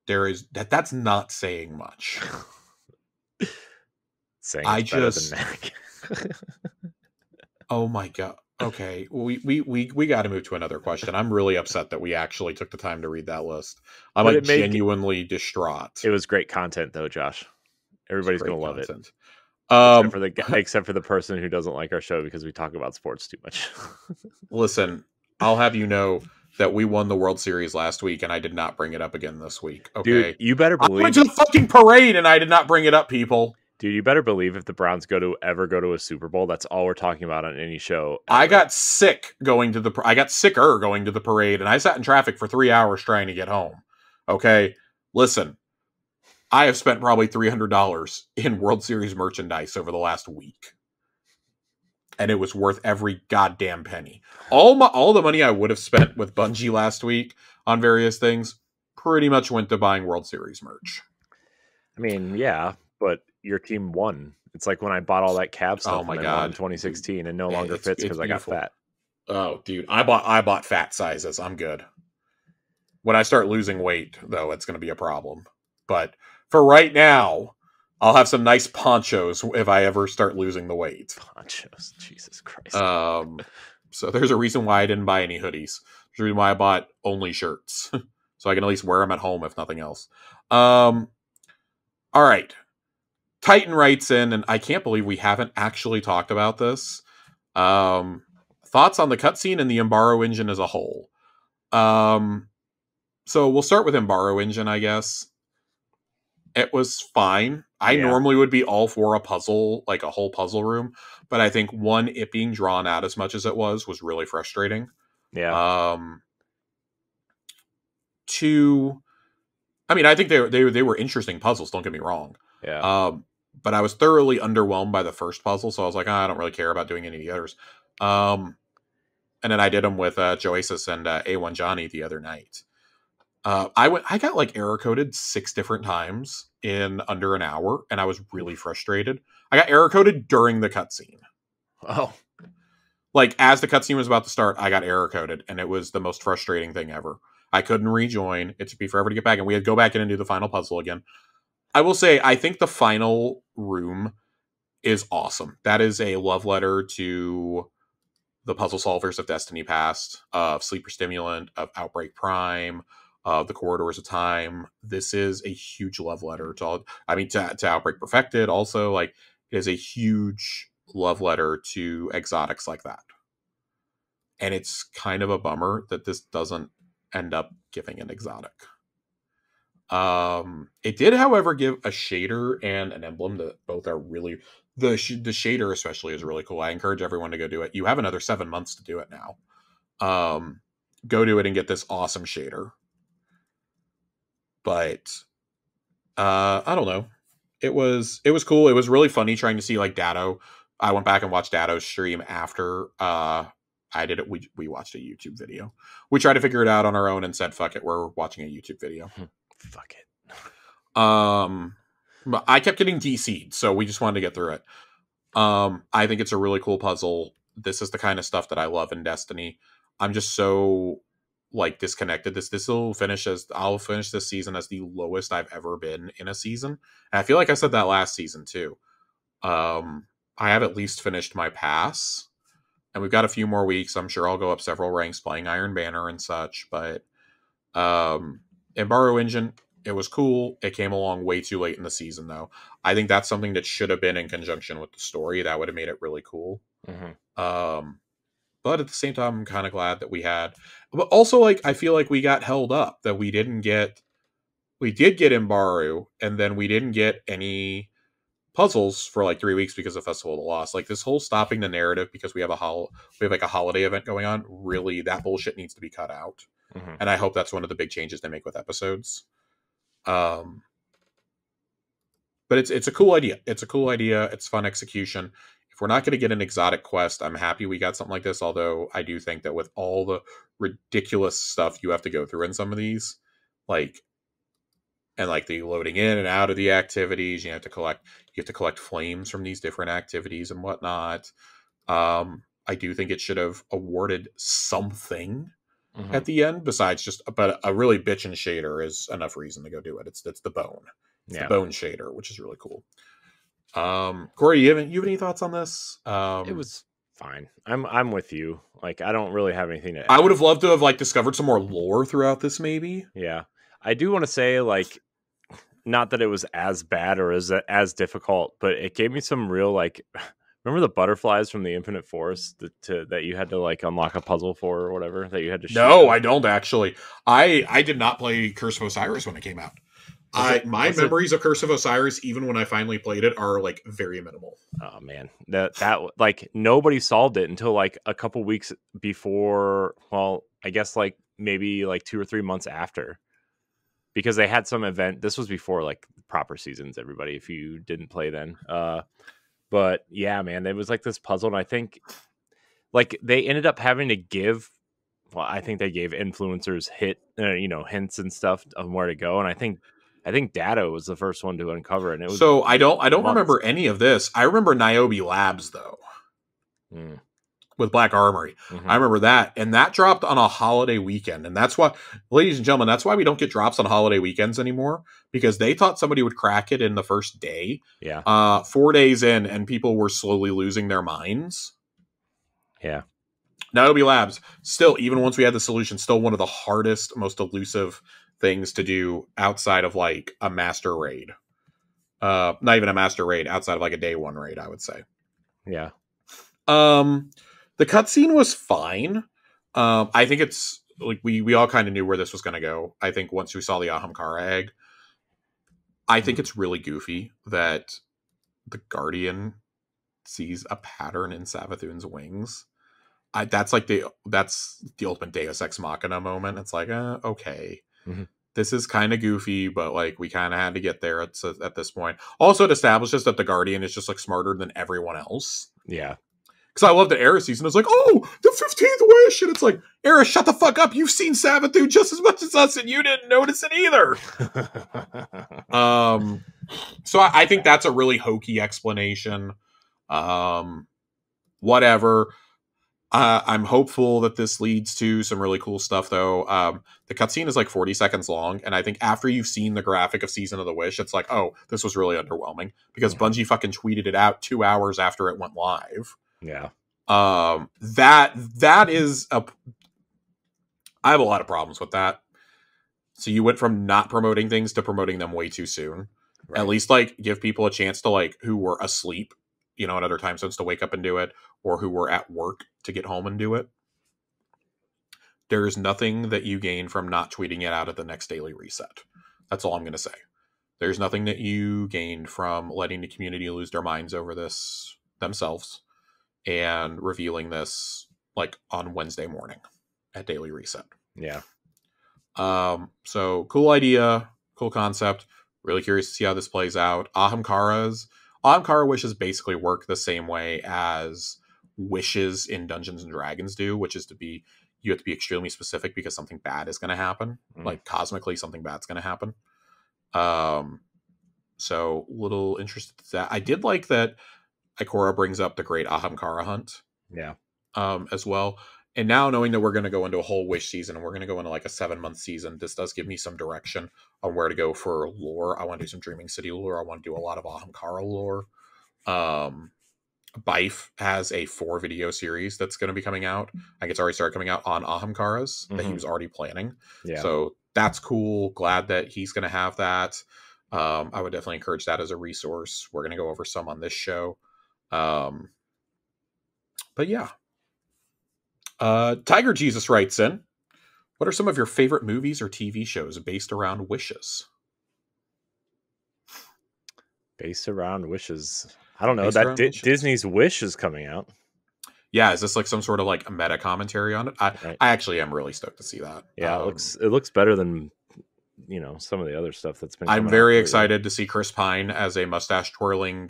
That's not saying much. Better than Knack. Oh my god. Okay, we got to move to another question. I'm really upset that we actually took the time to read that list. I'm genuinely distraught. It was great content, though, Josh. Everybody's going to love it. Except for the person who doesn't like our show because we talk about sports too much. Listen, I'll have you know that we won the World Series last week, and I did not bring it up again this week. Okay, dude, you better believe. I went to the fucking parade, and I did not bring it up, people. Dude, you better believe if the Browns ever go to a Super Bowl, that's all we're talking about on any show. Ever. I got sicker going to the parade, and I sat in traffic for 3 hours trying to get home. Okay, listen. I have spent probably $300 in World Series merchandise over the last week. And it was worth every goddamn penny. All the money I would have spent with Bungie last week on various things pretty much went to buying World Series merch. I mean, yeah, but your team won. It's like when I bought all that Cavs stuff in 2016 and no longer fits because I got fat. Oh, dude, I bought fat sizes. I'm good. When I start losing weight, though, it's going to be a problem. But for right now, I'll have some nice ponchos if I ever start losing the weight. Ponchos, Jesus Christ. So there's a reason why I didn't buy any hoodies. There's a reason why I bought only shirts. So I can at least wear them at home, if nothing else. All right. Titan writes in, and I can't believe we haven't actually talked about this. Thoughts on the cutscene and the Embaro engine as a whole. So we'll start with Embaro engine, I guess. It was fine. I normally would be all for a puzzle, like a whole puzzle room, but I think it being drawn out as much as it was really frustrating. Yeah. too. I mean, I think they were interesting puzzles. Don't get me wrong. Yeah. But I was thoroughly underwhelmed by the first puzzle, so I was like, I don't really care about doing any of the others. And then I did them with Joasis and A1 Johnny the other night. I got like error coded 6 different times in under an hour, and I was really frustrated. I got error coded during the cutscene. Oh. Like, as the cutscene was about to start, I got error coded, and it was the most frustrating thing ever. I couldn't rejoin. It took me forever to get back, and we had to go back in and do the final puzzle again. I will say, I think the final room is awesome. That is a love letter to the puzzle solvers of Destiny Past, of Sleeper Stimulant, of Outbreak Prime, of the Corridors of Time. This is a huge love letter to all. I mean, to Outbreak Perfected also. Like, it is a huge love letter to exotics like that. And it's kind of a bummer that this doesn't end up giving an exotic. It did, however, give a shader and an emblem that both are really the shader especially is really cool. I encourage everyone to go do it. You have another 7 months to do it now. Go do it and get this awesome shader. But I don't know. It was cool. It was really funny trying to see like Datto. I went back and watched Datto's stream after I did it. We watched a YouTube video. We tried to figure it out on our own and said, fuck it, we're watching a YouTube video. Fuck it. But I kept getting DC'd, so we just wanted to get through it. I think it's a really cool puzzle. This is the kind of stuff that I love in Destiny. I'm just so like disconnected. I'll finish this season as the lowest I've ever been in a season. And I feel like I said that last season too. I have at least finished my pass, and we've got a few more weeks. I'm sure I'll go up several ranks playing Iron Banner and such, but Embargo Engine, it was cool. It came along way too late in the season, though. I think that's something that should have been in conjunction with the story. That would have made it really cool. Mm-hmm. But at the same time, I'm kind of glad that we had. But also, like, I feel like we got held up, that we did get Embargo, and then we didn't get any puzzles for like 3 weeks because of Festival of the Lost. Like, this whole stopping the narrative because we have like a holiday event going on. Really, that bullshit needs to be cut out. Mm-hmm. And I hope that's one of the big changes they make with episodes. But it's a cool idea. It's a cool idea. It's fun execution. If we're not going to get an exotic quest, I'm happy we got something like this. Although I do think that with all the ridiculous stuff you have to go through in some of these, like the loading in and out of the activities, you have to collect flames from these different activities and whatnot. I do think it should have awarded something at the end besides just, but a really bitchin' shader is enough reason to go do it. It's the bone. It's the bone shader, which is really cool. Corey, you have any thoughts on this? It was fine. I'm with you. Like, I don't really have anything to add. I would have loved to have like discovered some more lore throughout this, maybe. Yeah. I do want to say, like, not that it was as bad or as difficult, but it gave me some real, like, remember the butterflies from the Infinite Forest that you had to like unlock a puzzle for or whatever that you had to shoot? No, I don't actually. I did not play Curse of Osiris when it came out. My memories of Curse of Osiris, even when I finally played it, are like very minimal. Oh man, that like nobody solved it until like a couple weeks before. Well, I guess like maybe like 2 or 3 months after, because they had some event. This was before like proper seasons. Everybody, if you didn't play then, but yeah, man, it was like this puzzle, and I think like they ended up having to give. Well, I think they gave influencers hints and stuff on where to go, and I think Datto was the first one to uncover it. And it was so I don't remember any of this. I remember Niobe Labs though, with Black Armory. Mm-hmm. I remember that, and that dropped on a holiday weekend, and that's why, ladies and gentlemen, that's why we don't get drops on holiday weekends anymore, because they thought somebody would crack it in the first day. Yeah. 4 days in, and people were slowly losing their minds. Yeah. Niobe Labs, still, even once we had the solution, still one of the hardest, most elusive things to do outside of like a master raid. Not even a master raid, outside of like a day one raid, I would say. Yeah. The cutscene was fine. I think it's like we all kind of knew where this was going to go. I think once we saw the Ahamkara egg, I think it's really goofy that the Guardian sees a pattern in Savathun's wings. That's the ultimate Deus Ex Machina moment. It's like, okay. Mhm. This is kind of goofy, but like we kind of had to get there at this point. Also, it establishes that the Guardian is just like smarter than everyone else. Yeah. Because I love the Era season. It's like, oh, the 15th Wish. And it's like, Era, shut the fuck up. You've seen Sabathu just as much as us, and you didn't notice it either. So I think that's a really hokey explanation. Whatever. I'm hopeful that this leads to some really cool stuff, though. The cutscene is like 40 seconds long, and I think after you've seen the graphic of Season of the Wish, it's like, oh, this was really underwhelming, because Bungie fucking tweeted it out 2 hours after it went live. Yeah. That is I have a lot of problems with that. So you went from not promoting things to promoting them way too soon. Right. At least like give people a chance to like who were asleep, at other time zones to wake up and do it, or who were at work to get home and do it. There's nothing that you gain from not tweeting it out at the next daily reset. That's all I'm going to say. There's nothing that you gained from letting the community lose their minds over this themselves and revealing this like on Wednesday morning at daily reset. Yeah. So cool idea, cool concept. Really curious to see how this plays out. Ahamkara wishes basically work the same way as wishes in Dungeons and Dragons do, which is you have to be extremely specific because something bad is going to happen. Like cosmically, something bad's going to happen. So little interested in that. I did like that Ikora brings up the great Ahamkara hunt. Yeah. As well. And now knowing that we're going to go into a whole Wish season and we're going to go into like a 7-month season, this does give me some direction on where to go for lore. I want to do some Dreaming City lore. I want to do a lot of Ahamkara lore. Bife has a 4-video series that's going to be coming out. I think it's already started coming out on Ahamkaras that he was already planning. Yeah. So that's cool. Glad that he's going to have that. I would definitely encourage that as a resource. We're going to go over some on this show. But yeah. Tiger Jesus writes in, what are some of your favorite movies or TV shows based around wishes? Based around wishes. I don't know. That Disney's Wish is coming out. Yeah, is this like some sort of like a meta commentary on it? I actually am really stoked to see that. Yeah, it looks better than some of the other stuff that's been. I'm very excited to see Chris Pine as a mustache twirling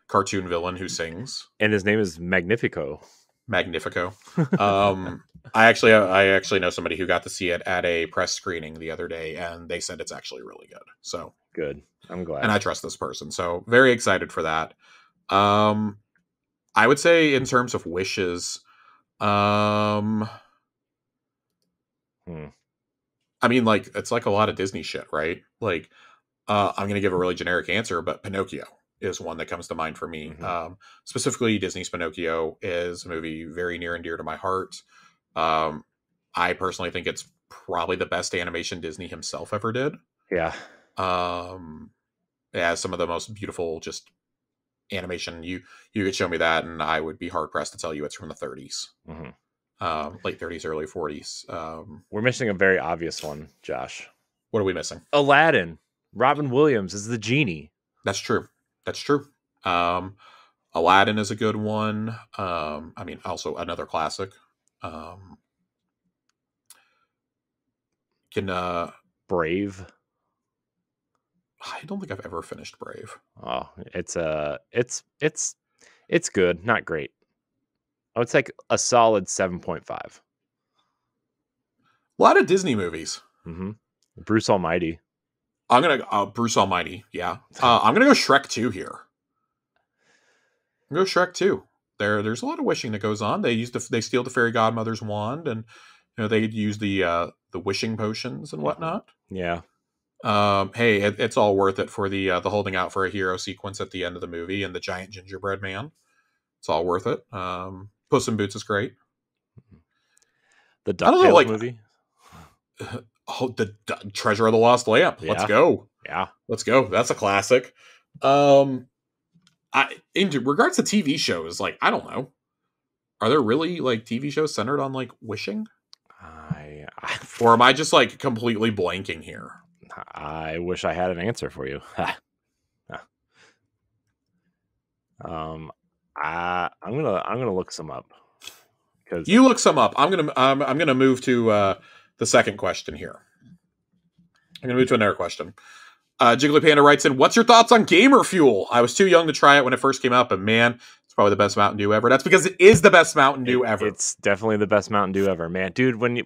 cartoon villain who sings, and his name is Magnifico. I actually know somebody who got to see it at a press screening the other day, and they said it's actually really good. So good. I'm glad. And I trust this person. So very excited for that. I would say in terms of wishes, I mean, like, it's like a lot of Disney shit, right? Like, I'm going to give a really generic answer, but Pinocchio is one that comes to mind for me. Specifically, Disney's Pinocchio is a movie very near and dear to my heart. I personally think it's probably the best animation Disney himself ever did. Yeah. It has some of the most beautiful just animation. You could show me that, and I would be hard pressed to tell you it's from the 30s. Late 30s, early 40s. We're missing a very obvious one, Josh. What are we missing? Aladdin. Robin Williams is the genie. That's true. Aladdin is a good one. I mean, also another classic. Brave. I don't think I've ever finished Brave. Oh, it's good, not great. I would say a solid 7.5. A lot of Disney movies. Bruce Almighty. I'm gonna Bruce Almighty. Yeah. I'm gonna go Shrek 2 here. I'm gonna go Shrek 2. There's a lot of wishing that goes on. They steal the fairy godmother's wand, and they use the wishing potions and whatnot. Yeah. Hey, it's all worth it for the holding out for a hero sequence at the end of the movie and the giant gingerbread man. It's all worth it. Puss in Boots is great. The DuckTales movie. The Treasure of the Lost Lamp. Yeah. Let's go. Yeah. Let's go. That's a classic. In regards to TV shows, like, I don't know. Are there really like TV shows centered on like wishing? Or am I just like completely blanking here? I wish I had an answer for you. I'm gonna look some up. You look some up. I'm gonna move to the second question here. I'm going to move to another question. Jiggly Panda writes in, what's your thoughts on Gamer Fuel? I was too young to try it when it first came out, but man, it's probably the best Mountain Dew ever. That's because it is the best Mountain Dew ever. It's definitely the best Mountain Dew ever, man. Dude, when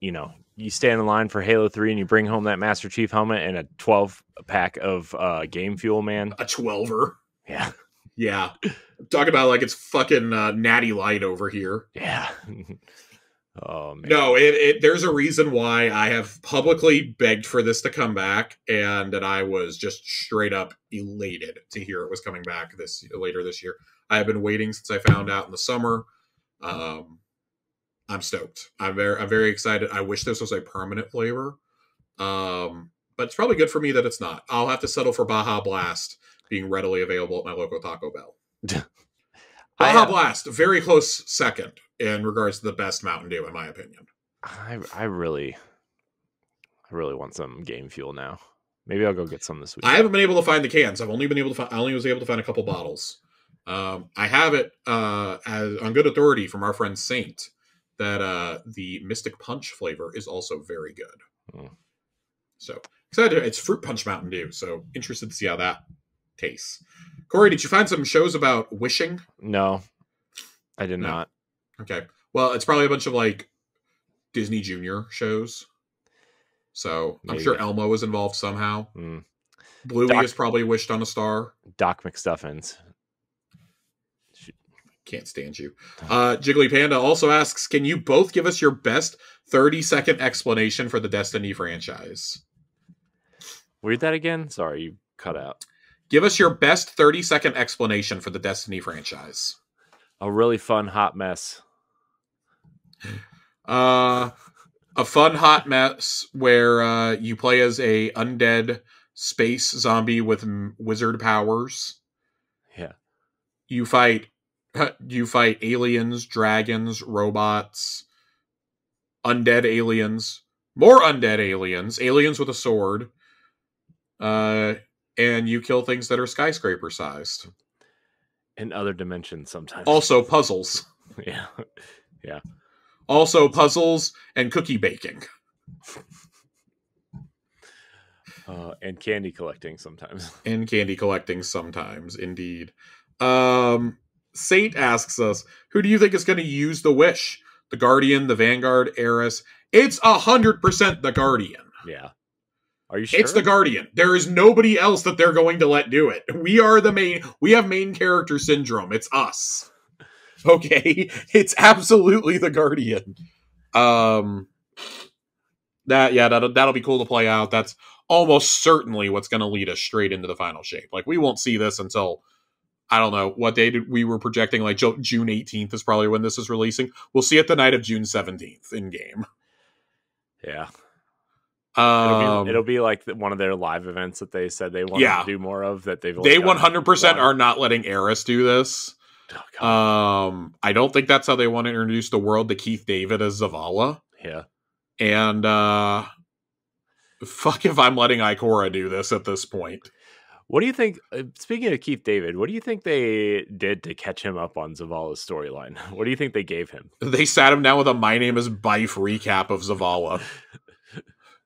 you know, you stand in line for Halo 3 and you bring home that Master Chief helmet and a 12-pack of Game Fuel, man. A 12er. Yeah. Yeah. Talk about like it's fucking Natty Light over here. Yeah. Oh, man. No, there's a reason why I have publicly begged for this to come back, and that I was just straight up elated to hear it was coming back later this year. I have been waiting since I found out in the summer. I'm stoked. I'm very excited. I wish this was a permanent flavor, but it's probably good for me that it's not. I'll have to settle for Baja Blast being readily available at my local Taco Bell. Baja Blast, very close second in regards to the best Mountain Dew, in my opinion. I really want some Game Fuel now. Maybe I'll go get some this week. I haven't been able to find the cans. I only was able to find a couple bottles. I have it on good authority from our friend Saint that the Mystic Punch flavor is also very good. So excited! It's Fruit Punch Mountain Dew. So interested to see how that tastes. Corey, did you find some shows about wishing? No, I did not. Okay. Well, it's probably a bunch of like Disney Junior shows. So maybe. I'm sure Elmo was involved somehow. Bluey has probably wished on a star. Doc McStuffins. Can't stand you. Jiggly Panda also asks, can you both give us your best 30-second explanation for the Destiny franchise? Read that again? Sorry, you cut out. Give us your best 30-second explanation for the Destiny franchise. A really fun hot mess. A fun hot mess where you play as a undead space zombie with wizard powers. Yeah. You fight aliens, dragons, robots, undead aliens, more undead aliens with a sword. And you kill things that are skyscraper sized. In other dimensions sometimes. Also puzzles. Yeah. Yeah. Also puzzles and cookie baking. And candy collecting sometimes. And candy collecting sometimes, indeed. Saint asks us, who do you think is going to use the Wish? The Guardian, the Vanguard, Eris? It's 100% the Guardian. Yeah. Are you sure? It's the Guardian. There is nobody else that they're going to let do it. We have main character syndrome. It's us. Okay? It's absolutely the Guardian. That'll be cool to play out. That's almost certainly what's going to lead us straight into the final shape. Like, we won't see this until, I don't know, what day we were projecting, like June 18th is probably when this is releasing. We'll see it the night of June 17th in game. Yeah. It'll be like one of their live events that they said they wanted to do more of. That they 100% are not letting Eris do this. Oh, I don't think that's how they want to introduce the world to Keith David as Zavala. Yeah, and fuck if I'm letting Ikora do this at this point. What do you think? Speaking of Keith David, what do you think they did to catch him up on Zavala's storyline? What do you think they gave him? They sat him down with a "My Name Is Bife" recap of Zavala.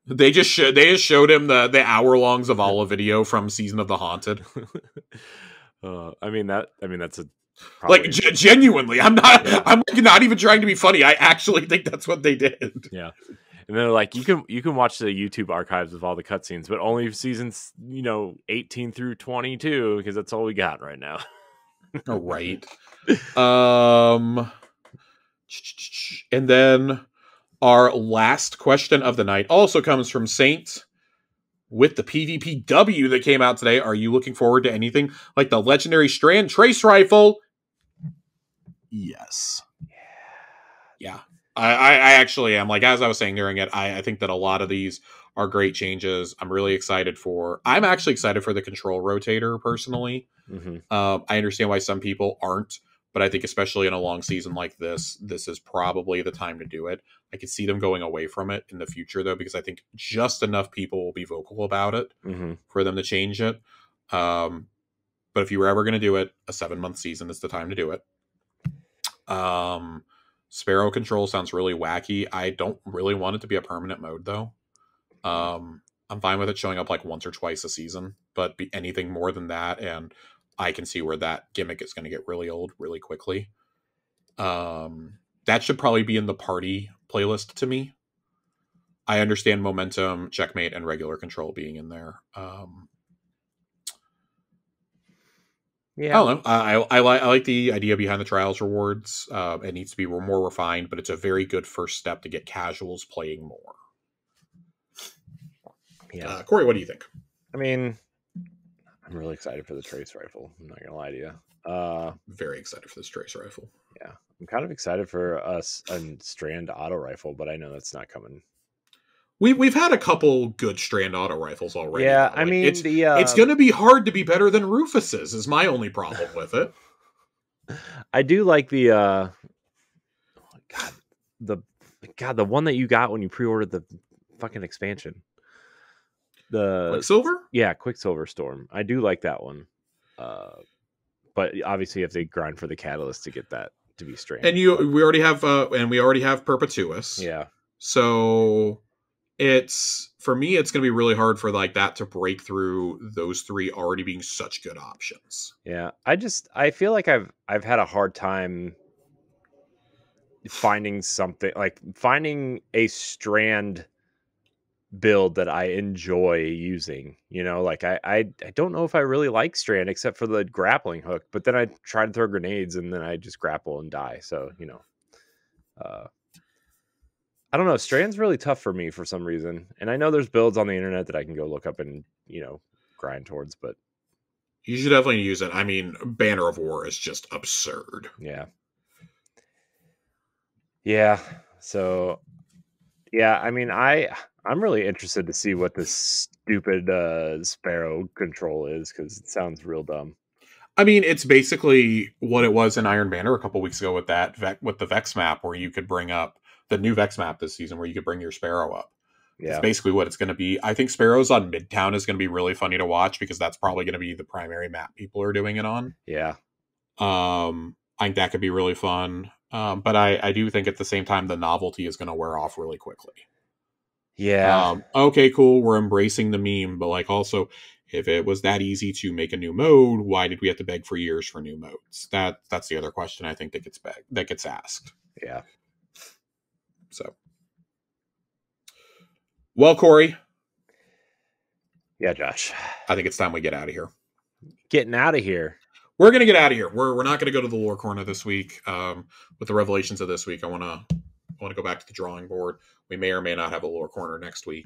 They just showed him the hour-long Zavala video from Season of the Haunted. That's a like genuinely. I'm not even trying to be funny. I actually think that's what they did. Yeah, and they're like, you can watch the YouTube archives of all the cutscenes, but only seasons 18 through 22 because that's all we got right now. All right. And then our last question of the night also comes from Saint with the PvPW that came out today. Are you looking forward to anything like the legendary Strand Trace Rifle? Yes. Yeah. I actually am. Like, as I was saying during it, I think that a lot of these are great changes. I'm actually excited for the control rotator personally. Mm-hmm. I understand why some people aren't, but I think especially in a long season like this is probably the time to do it. I could see them going away from it in the future, though, because I think just enough people will be vocal about it for them to change it. But if you were ever going to do it, a 7-month season is the time to do it. Sparrow control sounds really wacky. I don't really want it to be a permanent mode, though. I'm fine with it showing up like once or twice a season, but anything more than that, and I can see where that gimmick is going to get really old really quickly. That should probably be in the party playlist to me. I understand momentum, checkmate, and regular control being in there. Yeah, I don't know. I like the idea behind the trials rewards. It needs to be more refined, but it's a very good first step to get casuals playing more. Yeah, Corey, what do you think? I mean, I'm really excited for the trace rifle. I'm not gonna lie to you. Very excited for this trace rifle. Yeah, I'm kind of excited for us a Strand auto rifle, but I know that's not coming. We've had a couple good Strand auto rifles already. Yeah, though. I mean, it's going to be hard to be better than Rufus's. Is my only problem with it. I do like the the one that you got when you pre-ordered the fucking expansion. The Quicksilver? Yeah, Quicksilver Storm. I do like that one. But obviously you have to grind for the catalyst to get that to be Strand. And we already have Perpetuous. Yeah. So for me it's going to be really hard for like that to break through those three already being such good options. Yeah. I feel like I've had a hard time finding something, like finding a Strand build that I enjoy using. Like I don't know if I really like Strand except for the grappling hook, but then I try to throw grenades and then I just grapple and die. So I don't know. Strand's really tough for me for some reason, and I know there's builds on the internet that I can go look up and grind towards, but you should definitely use it. I mean, Banner of War is just absurd. Yeah. So yeah, I mean, I'm really interested to see what this stupid Sparrow control is, because it sounds real dumb. I mean, it's basically what it was in Iron Banner a couple weeks ago with the Vex map, where you could bring up the new Vex map this season, where you could bring your Sparrow up. Yeah. It's basically what it's going to be. I think Sparrows on Midtown is going to be really funny to watch, because that's probably going to be the primary map people are doing it on. Yeah. I think that could be really fun. But I do think at the same time the novelty is going to wear off really quickly. Yeah. Okay, cool. We're embracing the meme, but like also, if it was that easy to make a new mode, why did we have to beg for years for new modes? That's the other question I think that gets asked. Yeah. So, well, Corey. Yeah, Josh. I think it's time we get out of here. Getting out of here. We're gonna get out of here. We're not gonna go to the lore corner this week. With the revelations of this week, I want to go back to the drawing board. We may or may not have a lore corner next week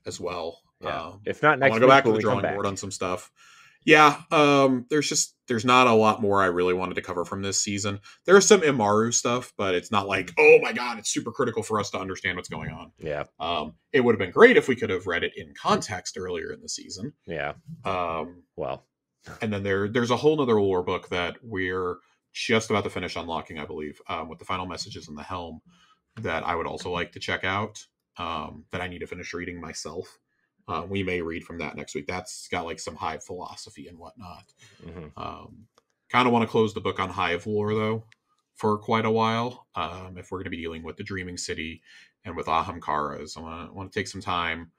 as well. Yeah. If not next week, I want to go back to the drawing board on some stuff. Yeah. There's not a lot more I really wanted to cover from this season. There's some Imaru stuff, but it's not like, oh my god, it's super critical for us to understand what's going on. Yeah. It would have been great if we could have read it in context earlier in the season. Yeah. Well. And then there's a whole nother lore book that we're just about to finish unlocking, I believe, with the final messages in the helm, that I would also like to check out, that I need to finish reading myself. We may read from that next week. That's got like some Hive philosophy and whatnot. Mm-hmm. Kind of want to close the book on Hive lore, though, for quite a while. If we're going to be dealing with the Dreaming City and with Ahamkaras, I want to take some time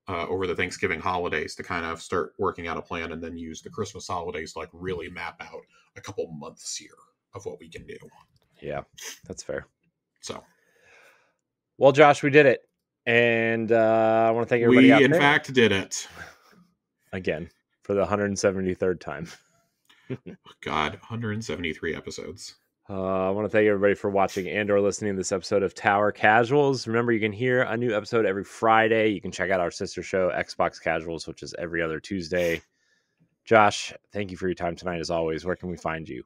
over the Thanksgiving holidays to kind of start working out a plan, and then use the Christmas holidays to like really map out a couple months here of what we can do. Yeah, that's fair. So, well, Josh, we did it. And I want to thank everybody out there. We, in fact, did it. Again, for the 173rd time. God, 173 episodes. I want to thank everybody for watching and or listening to this episode of Tower Casuals. Remember, you can hear a new episode every Friday. You can check out our sister show, Xbox Casuals, which is every other Tuesday. Josh, thank you for your time tonight, as always. Where can we find you?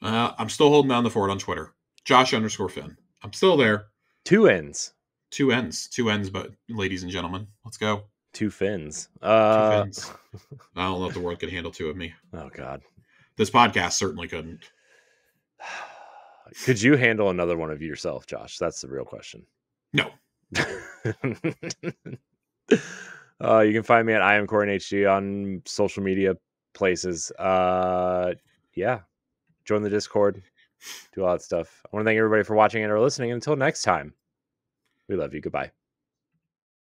I'm still holding down the fort on Twitter. Josh_Finn. I'm still there. 2 N's. 2 N's. 2 N's, but ladies and gentlemen, let's go. 2 fins. 2 fins. I don't know if the world could handle 2 of me. Oh, God. This podcast certainly couldn't. Could you handle another one of yourself, Josh? That's the real question. No. You can find me at IamCorinHG on social media places. Yeah. Join the Discord. Do all that stuff. I want to thank everybody for watching and or listening. Until next time, we love you. Goodbye.